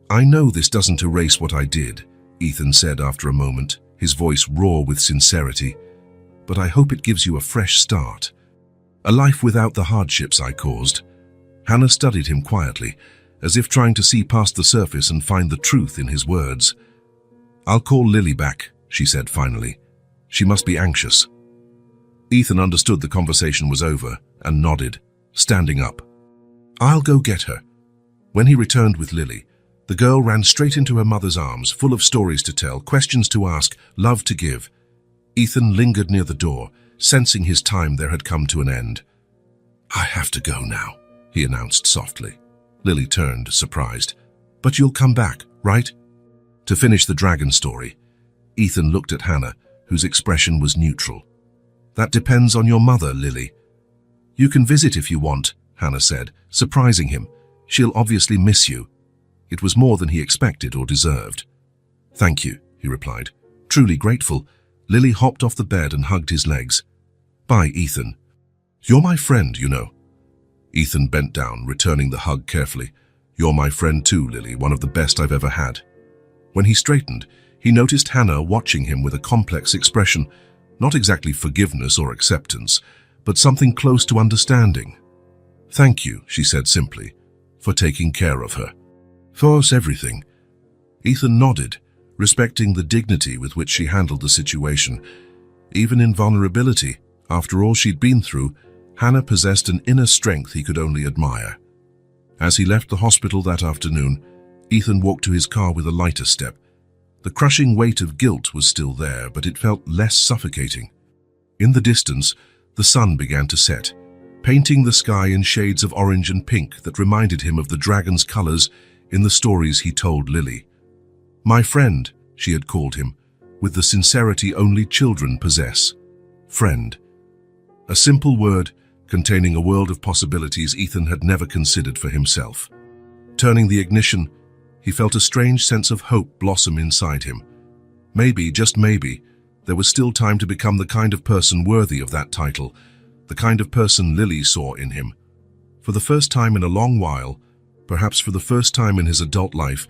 I know this doesn't erase what I did, Ethan said after a moment, his voice raw with sincerity. But I hope it gives you a fresh start. A life without the hardships I caused. Hannah studied him quietly, as if trying to see past the surface and find the truth in his words. I'll call Lily back, she said finally. She must be anxious. Ethan understood the conversation was over and nodded, standing up. I'll go get her. When he returned with Lily, the girl ran straight into her mother's arms, full of stories to tell, questions to ask, love to give. Ethan lingered near the door, sensing his time there had come to an end. I have to go now, he announced softly. Lily turned, surprised. But you'll come back, right? To finish the dragon story, Ethan looked at Hannah, whose expression was neutral. That depends on your mother, Lily. You can visit if you want, Hannah said, surprising him. She'll obviously miss you. It was more than he expected or deserved. Thank you, he replied. Truly grateful. Lily hopped off the bed and hugged his legs. Bye, Ethan. You're my friend, you know. Ethan bent down, returning the hug carefully. You're my friend too, Lily, one of the best I've ever had. When he straightened, he noticed Hannah watching him with a complex expression, not exactly forgiveness or acceptance, but something close to understanding. Thank you, she said simply, for taking care of her. For us everything. Ethan nodded, respecting the dignity with which she handled the situation. Even in vulnerability, after all she'd been through, Hannah possessed an inner strength he could only admire. As he left the hospital that afternoon, Ethan walked to his car with a lighter step. The crushing weight of guilt was still there, but it felt less suffocating. In the distance, the sun began to set, painting the sky in shades of orange and pink that reminded him of the dragon's colors in the stories he told Lily. My friend, she had called him, with the sincerity only children possess. Friend. A simple word containing a world of possibilities Ethan had never considered for himself. Turning the ignition, he felt a strange sense of hope blossom inside him. Maybe, just maybe, there was still time to become the kind of person worthy of that title, the kind of person Lily saw in him. For the first time in a long while, perhaps for the first time in his adult life,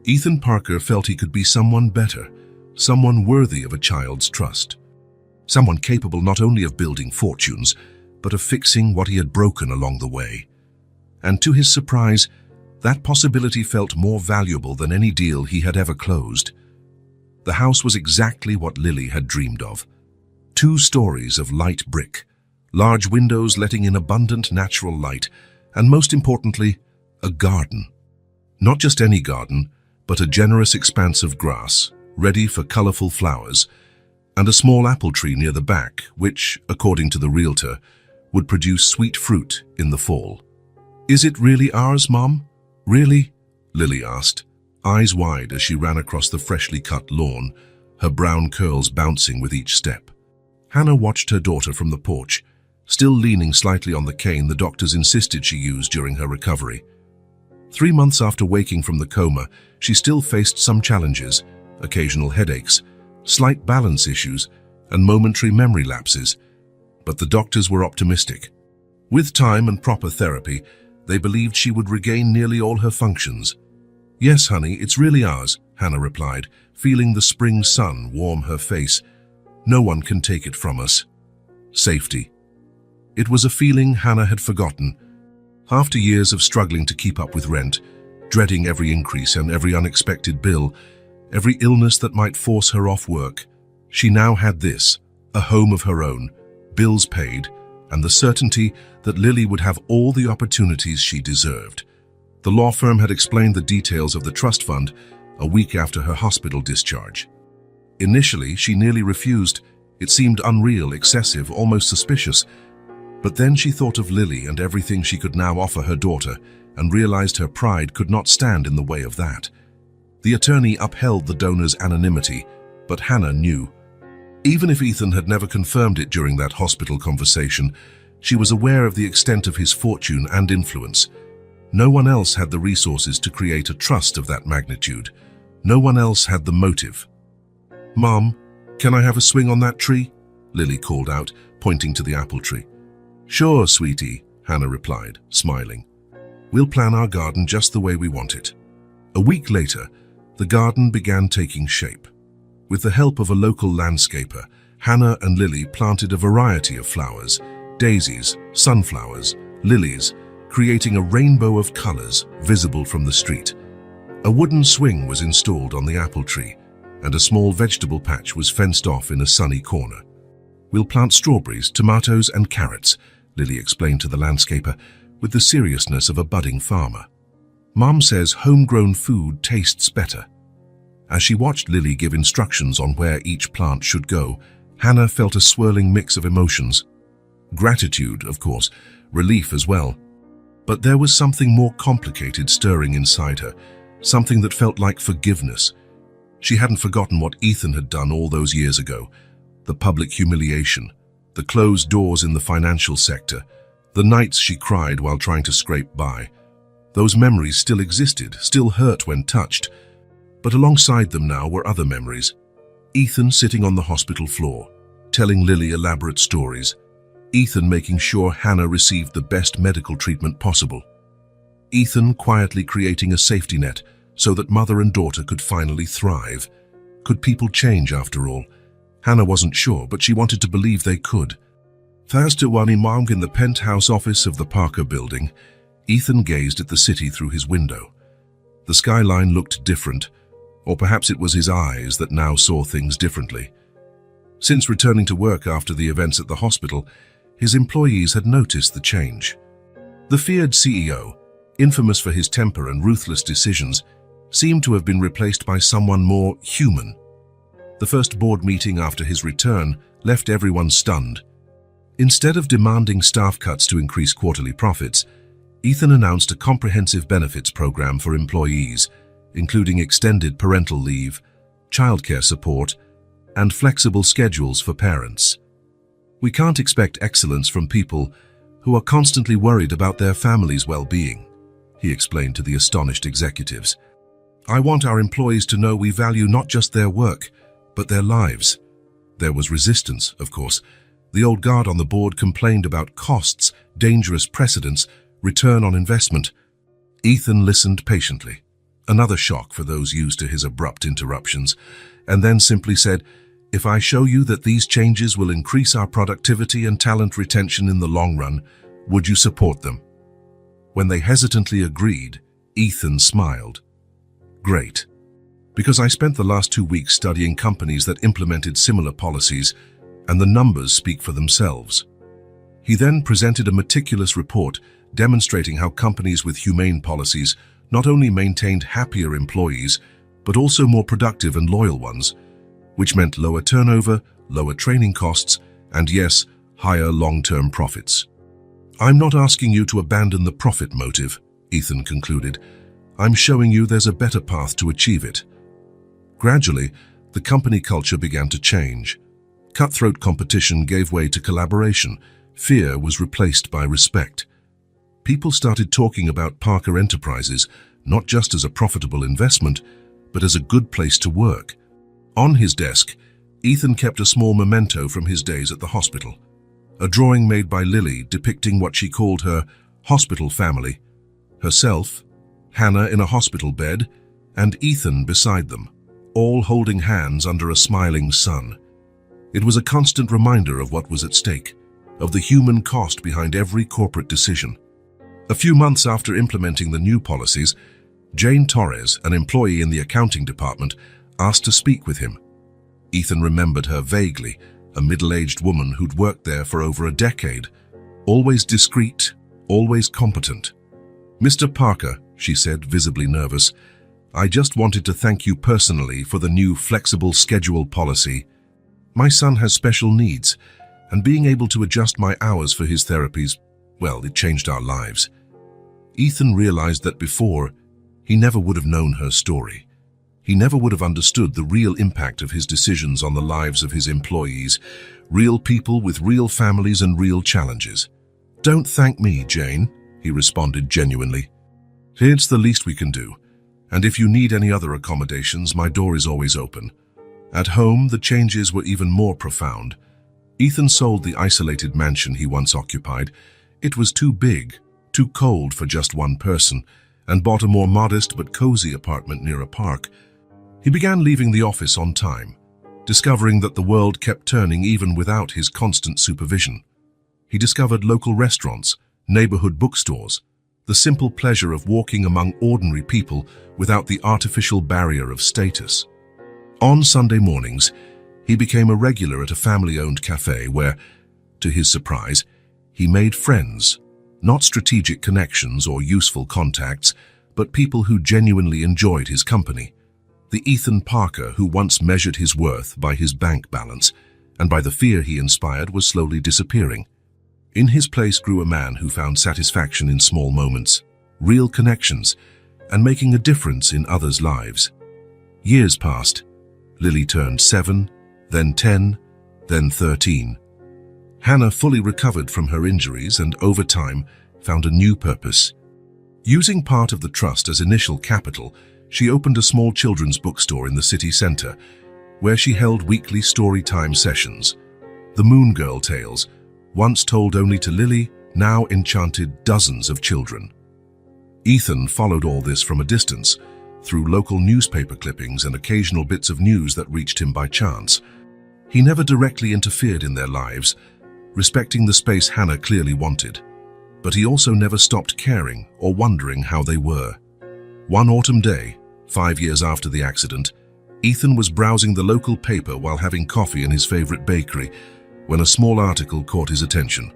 Ethan Parker felt he could be someone better, someone worthy of a child's trust. Someone capable not only of building fortunes, but of fixing what he had broken along the way. And to his surprise, that possibility felt more valuable than any deal he had ever closed. The house was exactly what Lily had dreamed of. 2 stories of light brick, large windows letting in abundant natural light, and most importantly, a garden. Not just any garden, but a generous expanse of grass, ready for colorful flowers, and a small apple tree near the back, which, according to the realtor, would produce sweet fruit in the fall. Is it really ours, Mom? Really? Lily asked, eyes wide as she ran across the freshly cut lawn, her brown curls bouncing with each step. Hannah watched her daughter from the porch, still leaning slightly on the cane the doctors insisted she use during her recovery. 3 months after waking from the coma, she still faced some challenges, occasional headaches, slight balance issues, and momentary memory lapses. But the doctors were optimistic. With time and proper therapy, they believed she would regain nearly all her functions. Yes, honey, it's really ours, Hannah replied, feeling the spring sun warm her face. No one can take it from us. Safety. It was a feeling Hannah had forgotten. After years of struggling to keep up with rent, dreading every increase and every unexpected bill, every illness that might force her off work, she now had this, a home of her own, bills paid, and the certainty that Lily would have all the opportunities she deserved. The law firm had explained the details of the trust fund a week after her hospital discharge. Initially, she nearly refused. It seemed unreal, excessive, almost suspicious. But then she thought of Lily and everything she could now offer her daughter and realized her pride could not stand in the way of that. The attorney upheld the donor's anonymity, but Hannah knew. Even if Ethan had never confirmed it during that hospital conversation, she was aware of the extent of his fortune and influence. No one else had the resources to create a trust of that magnitude. No one else had the motive. Mom, can I have a swing on that tree? Lily called out, pointing to the apple tree. Sure, sweetie, Hannah replied, smiling. We'll plan our garden just the way we want it. A week later, the garden began taking shape. With the help of a local landscaper, Hannah and Lily planted a variety of flowers, daisies, sunflowers, lilies, creating a rainbow of colors visible from the street. A wooden swing was installed on the apple tree, and a small vegetable patch was fenced off in a sunny corner. We'll plant strawberries, tomatoes, and carrots, Lily explained to the landscaper, with the seriousness of a budding farmer. Mom says homegrown food tastes better. As she watched Lily give instructions on where each plant should go, Hannah felt a swirling mix of emotions. Gratitude, of course, relief as well. But there was something more complicated stirring inside her, something that felt like forgiveness. She hadn't forgotten what Ethan had done all those years ago. The public humiliation, the closed doors in the financial sector, the nights she cried while trying to scrape by. Those memories still existed, still hurt when touched. But alongside them now were other memories. Ethan sitting on the hospital floor, telling Lily elaborate stories. Ethan making sure Hannah received the best medical treatment possible. Ethan quietly creating a safety net so that mother and daughter could finally thrive. Could people change after all? Hannah wasn't sure, but she wanted to believe they could. Thursday morning in the penthouse office of the Parker building, Ethan gazed at the city through his window. The skyline looked different, or perhaps it was his eyes that now saw things differently. Since returning to work after the events at the hospital, his employees had noticed the change. The feared CEO, infamous for his temper and ruthless decisions, seemed to have been replaced by someone more human. The first board meeting after his return left everyone stunned. Instead of demanding staff cuts to increase quarterly profits, Ethan announced a comprehensive benefits program for employees, including extended parental leave, childcare support, and flexible schedules for parents. We can't expect excellence from people who are constantly worried about their family's well-being, he explained to the astonished executives. I want our employees to know we value not just their work, but their lives. There was resistance, of course. The old guard on the board complained about costs, dangerous precedents, return on investment. Ethan listened patiently, another shock for those used to his abrupt interruptions, and then simply said, if I show you that these changes will increase our productivity and talent retention in the long run, would you support them? When they hesitantly agreed, Ethan smiled. Great. Because I spent the last 2 weeks studying companies that implemented similar policies, and the numbers speak for themselves. He then presented a meticulous report demonstrating how companies with humane policies not only maintained happier employees, but also more productive and loyal ones, which meant lower turnover, lower training costs, and yes, higher long-term profits. I'm not asking you to abandon the profit motive, Ethan concluded. I'm showing you there's a better path to achieve it. Gradually, the company culture began to change. Cutthroat competition gave way to collaboration. Fear was replaced by respect. People started talking about Parker Enterprises not just as a profitable investment, but as a good place to work. On his desk, Ethan kept a small memento from his days at the hospital. A drawing made by Lily depicting what she called her hospital family. Herself, Hannah in a hospital bed, and Ethan beside them, all holding hands under a smiling sun. It was a constant reminder of what was at stake, of the human cost behind every corporate decision. A few months after implementing the new policies, Jane Torres, an employee in the accounting department, asked to speak with him. Ethan remembered her vaguely, a middle-aged woman who'd worked there for over a decade, always discreet, always competent. Mr. Parker, she said, visibly nervous, I just wanted to thank you personally for the new flexible schedule policy. My son has special needs, and being able to adjust my hours for his therapies, well, it changed our lives. Ethan realized that before, he never would have known her story. He never would have understood the real impact of his decisions on the lives of his employees, real people with real families and real challenges. Don't thank me, Jane, he responded genuinely. It's the least we can do, and if you need any other accommodations, my door is always open. At home, the changes were even more profound. Ethan sold the isolated mansion he once occupied. It was too big, too cold for just one person, and bought a more modest but cozy apartment near a park. He began leaving the office on time, discovering that the world kept turning even without his constant supervision. He discovered local restaurants, neighborhood bookstores, the simple pleasure of walking among ordinary people without the artificial barrier of status. On Sunday mornings, he became a regular at a family-owned cafe where, to his surprise, he made friends, not strategic connections or useful contacts, but people who genuinely enjoyed his company. The Ethan Parker who once measured his worth by his bank balance and by the fear he inspired was slowly disappearing. In his place grew a man who found satisfaction in small moments, real connections, and making a difference in others' lives. Years passed. Lily turned 7, then 10, then 13. Hannah fully recovered from her injuries and over time found a new purpose. Using part of the trust as initial capital, she opened a small children's bookstore in the city center, where she held weekly story time sessions. The Moon Girl tales, once told only to Lily, now enchanted dozens of children. Ethan followed all this from a distance, through local newspaper clippings and occasional bits of news that reached him by chance. He never directly interfered in their lives, respecting the space Hannah clearly wanted. But he also never stopped caring or wondering how they were. One autumn day, 5 years after the accident, Ethan was browsing the local paper while having coffee in his favorite bakery when a small article caught his attention.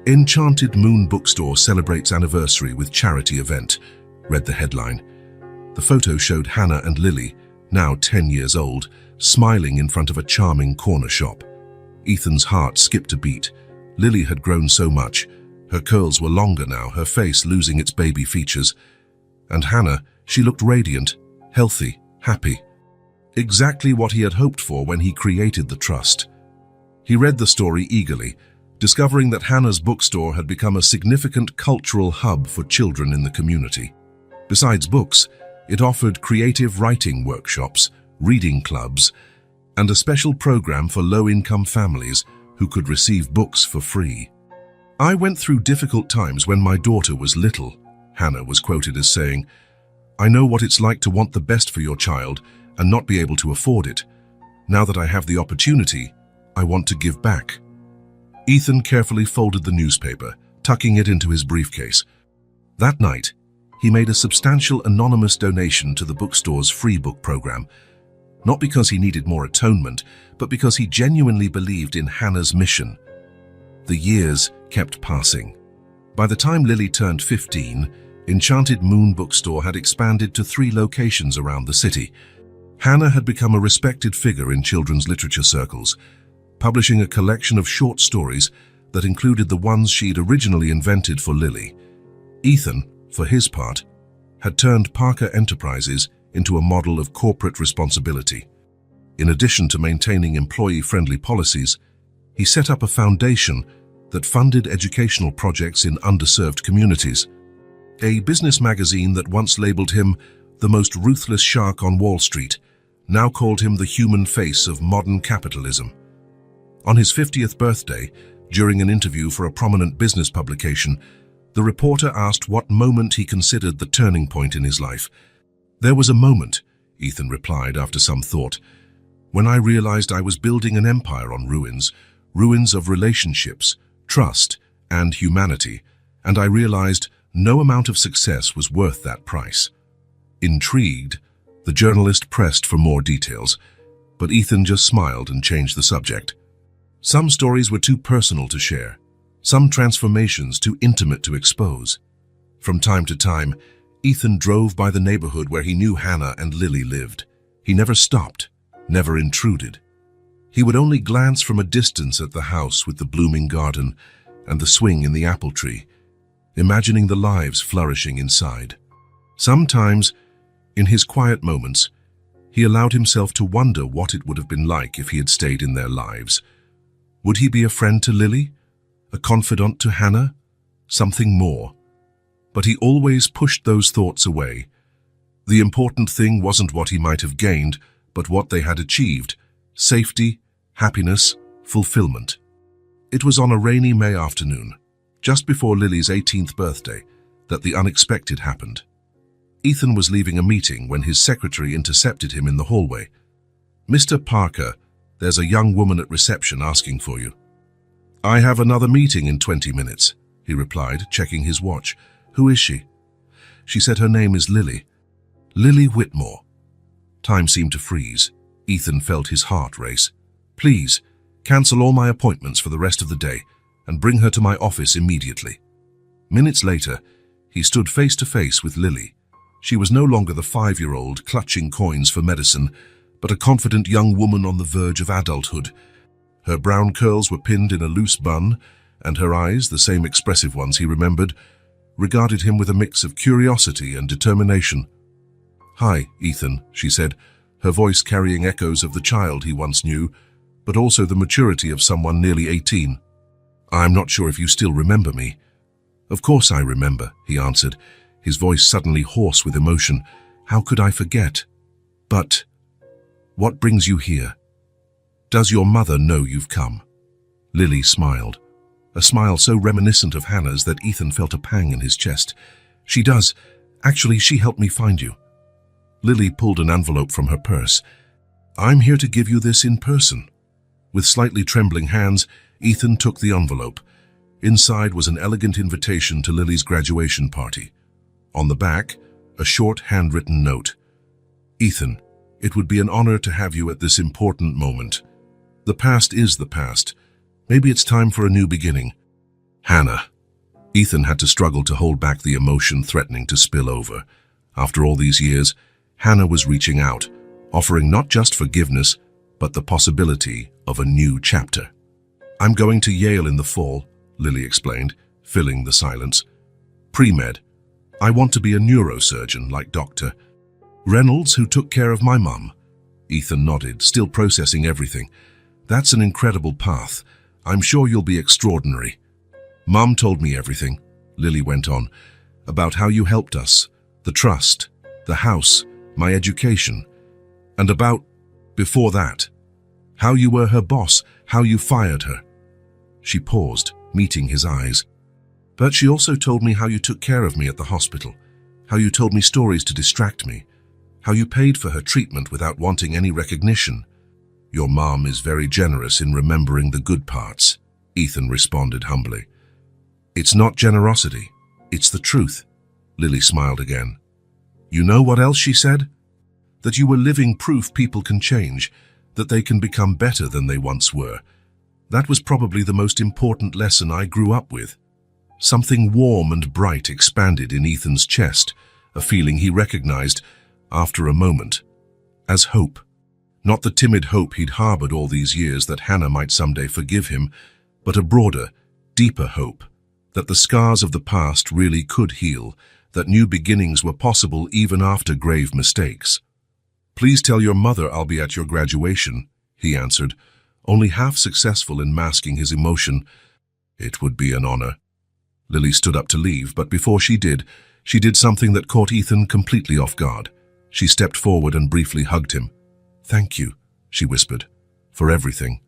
"Enchanted Moon Bookstore celebrates anniversary with charity event," read the headline. The photo showed Hannah and Lily, now 10 years old, smiling in front of a charming corner shop. Ethan's heart skipped a beat. Lily had grown so much. Her curls were longer now, her face losing its baby features. And Hannah, she looked radiant, healthy, happy. Exactly what he had hoped for when he created the trust. He read the story eagerly, discovering that Hannah's bookstore had become a significant cultural hub for children in the community. Besides books, it offered creative writing workshops, reading clubs, and a special program for low-income families who could receive books for free. "I went through difficult times when my daughter was little," Hannah was quoted as saying. "I know what it's like to want the best for your child and not be able to afford it. Now that I have the opportunity, I want to give back." Ethan carefully folded the newspaper, tucking it into his briefcase. That night, he made a substantial anonymous donation to the bookstore's free book program, not because he needed more atonement, but because he genuinely believed in Hannah's mission. The years kept passing. By the time Lily turned 15, Enchanted Moon Bookstore had expanded to 3 locations around the city. Hannah had become a respected figure in children's literature circles, publishing a collection of short stories that included the ones she'd originally invented for Lily. Ethan, for his part, had turned Parker Enterprises into a model of corporate responsibility. In addition to maintaining employee-friendly policies, he set up a foundation that funded educational projects in underserved communities. A business magazine that once labeled him the most ruthless shark on Wall Street now called him the human face of modern capitalism. On his 50th birthday, during an interview for a prominent business publication, the reporter asked what moment he considered the turning point in his life. "There was a moment," Ethan replied after some thought, "when I realized I was building an empire on ruins of relationships, trust, and humanity, and I realized no amount of success was worth that price." Intrigued, the journalist pressed for more details, but Ethan just smiled and changed the subject. Some stories were too personal to share, some transformations too intimate to expose. From time to time, Ethan drove by the neighborhood where he knew Hannah and Lily lived. He never stopped, never intruded. He would only glance from a distance at the house with the blooming garden and the swing in the apple tree, imagining the lives flourishing inside. Sometimes, in his quiet moments, he allowed himself to wonder what it would have been like if he had stayed in their lives. Would he be a friend to Lily? A confidant to Hannah? Something more? But he always pushed those thoughts away. The important thing wasn't what he might have gained, but what they had achieved: safety, happiness, fulfillment. It was on a rainy May afternoon, just before Lily's 18th birthday, that the unexpected happened. Ethan was leaving a meeting when his secretary intercepted him in the hallway. "Mr. Parker, there's a young woman at reception asking for you." "I have another meeting in 20 minutes, he replied, checking his watch. "Who is she?" "She said her name is Lily. Lily Whitmore." Time seemed to freeze. Ethan felt his heart race. "Please, cancel all my appointments for the rest of the day and bring her to my office immediately." Minutes later, he stood face to face with Lily. She was no longer the 5-year-old clutching coins for medicine, but a confident young woman on the verge of adulthood. Her brown curls were pinned in a loose bun, and her eyes, the same expressive ones he remembered, regarded him with a mix of curiosity and determination. "Hi, Ethan," she said, her voice carrying echoes of the child he once knew, but also the maturity of someone nearly 18. "I'm not sure if you still remember me." "Of course I remember," he answered, his voice suddenly hoarse with emotion. "How could I forget? But what brings you here? Does your mother know you've come?" Lily smiled, a smile so reminiscent of Hannah's that Ethan felt a pang in his chest. "She does. Actually, she helped me find you." Lily pulled an envelope from her purse. "I'm here to give you this in person." With slightly trembling hands, Ethan took the envelope. Inside was an elegant invitation to Lily's graduation party. On the back, a short handwritten note. "Ethan, it would be an honor to have you at this important moment. The past is the past. Maybe it's time for a new beginning. Hannah." Ethan had to struggle to hold back the emotion threatening to spill over. After all these years, Hannah was reaching out, offering not just forgiveness, but the possibility of a new chapter. "I'm going to Yale in the fall," Lily explained, filling the silence. "Pre-med. I want to be a neurosurgeon like Dr. Reynolds, who took care of my mum." Ethan nodded, still processing everything. "That's an incredible path. I'm sure you'll be extraordinary." "Mum told me everything," Lily went on, "about how you helped us, the trust, the house, my education, and about, before that, how you were her boss, how you fired her." She paused, meeting his eyes. "But she also told me how you took care of me at the hospital, how you told me stories to distract me, how you paid for her treatment without wanting any recognition. Your mom is very generous in remembering the good parts," Ethan responded humbly. "It's not generosity, it's the truth." Lily smiled again. "You know what else she said? That you were living proof people can change, that they can become better than they once were. That was probably the most important lesson I grew up with." Something warm and bright expanded in Ethan's chest, a feeling he recognized, after a moment, as hope. Not the timid hope he'd harbored all these years that Hannah might someday forgive him, but a broader, deeper hope, that the scars of the past really could heal, that new beginnings were possible even after grave mistakes. "Please tell your mother I'll be at your graduation," he answered, only half successful in masking his emotion. "It would be an honor." Lily stood up to leave, but before she did something that caught Ethan completely off guard. She stepped forward and briefly hugged him. "Thank you," she whispered, "for everything."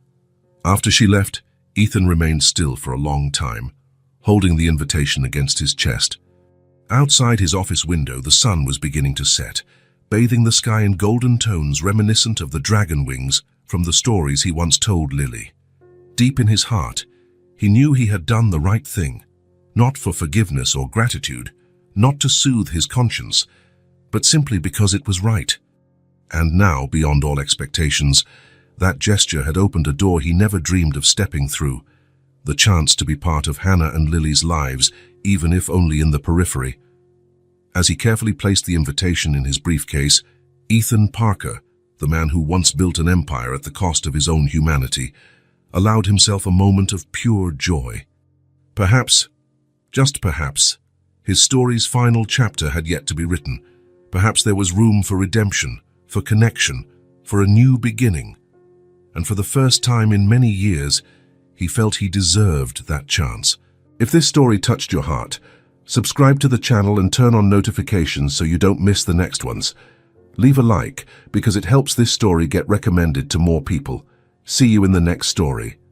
After she left, Ethan remained still for a long time, holding the invitation against his chest. Outside his office window, the sun was beginning to set, bathing the sky in golden tones reminiscent of the dragon wings from the stories he once told Lily. Deep in his heart, he knew he had done the right thing, not for forgiveness or gratitude, not to soothe his conscience, but simply because it was right. And now, beyond all expectations, that gesture had opened a door he never dreamed of stepping through, the chance to be part of Hannah and Lily's lives, even if only in the periphery. As he carefully placed the invitation in his briefcase, Ethan Parker, the man who once built an empire at the cost of his own humanity, allowed himself a moment of pure joy. Perhaps, just perhaps, his story's final chapter had yet to be written. Perhaps there was room for redemption, for connection, for a new beginning. And for the first time in many years, he felt he deserved that chance. If this story touched your heart, subscribe to the channel and turn on notifications so you don't miss the next ones. Leave a like because it helps this story get recommended to more people. See you in the next story.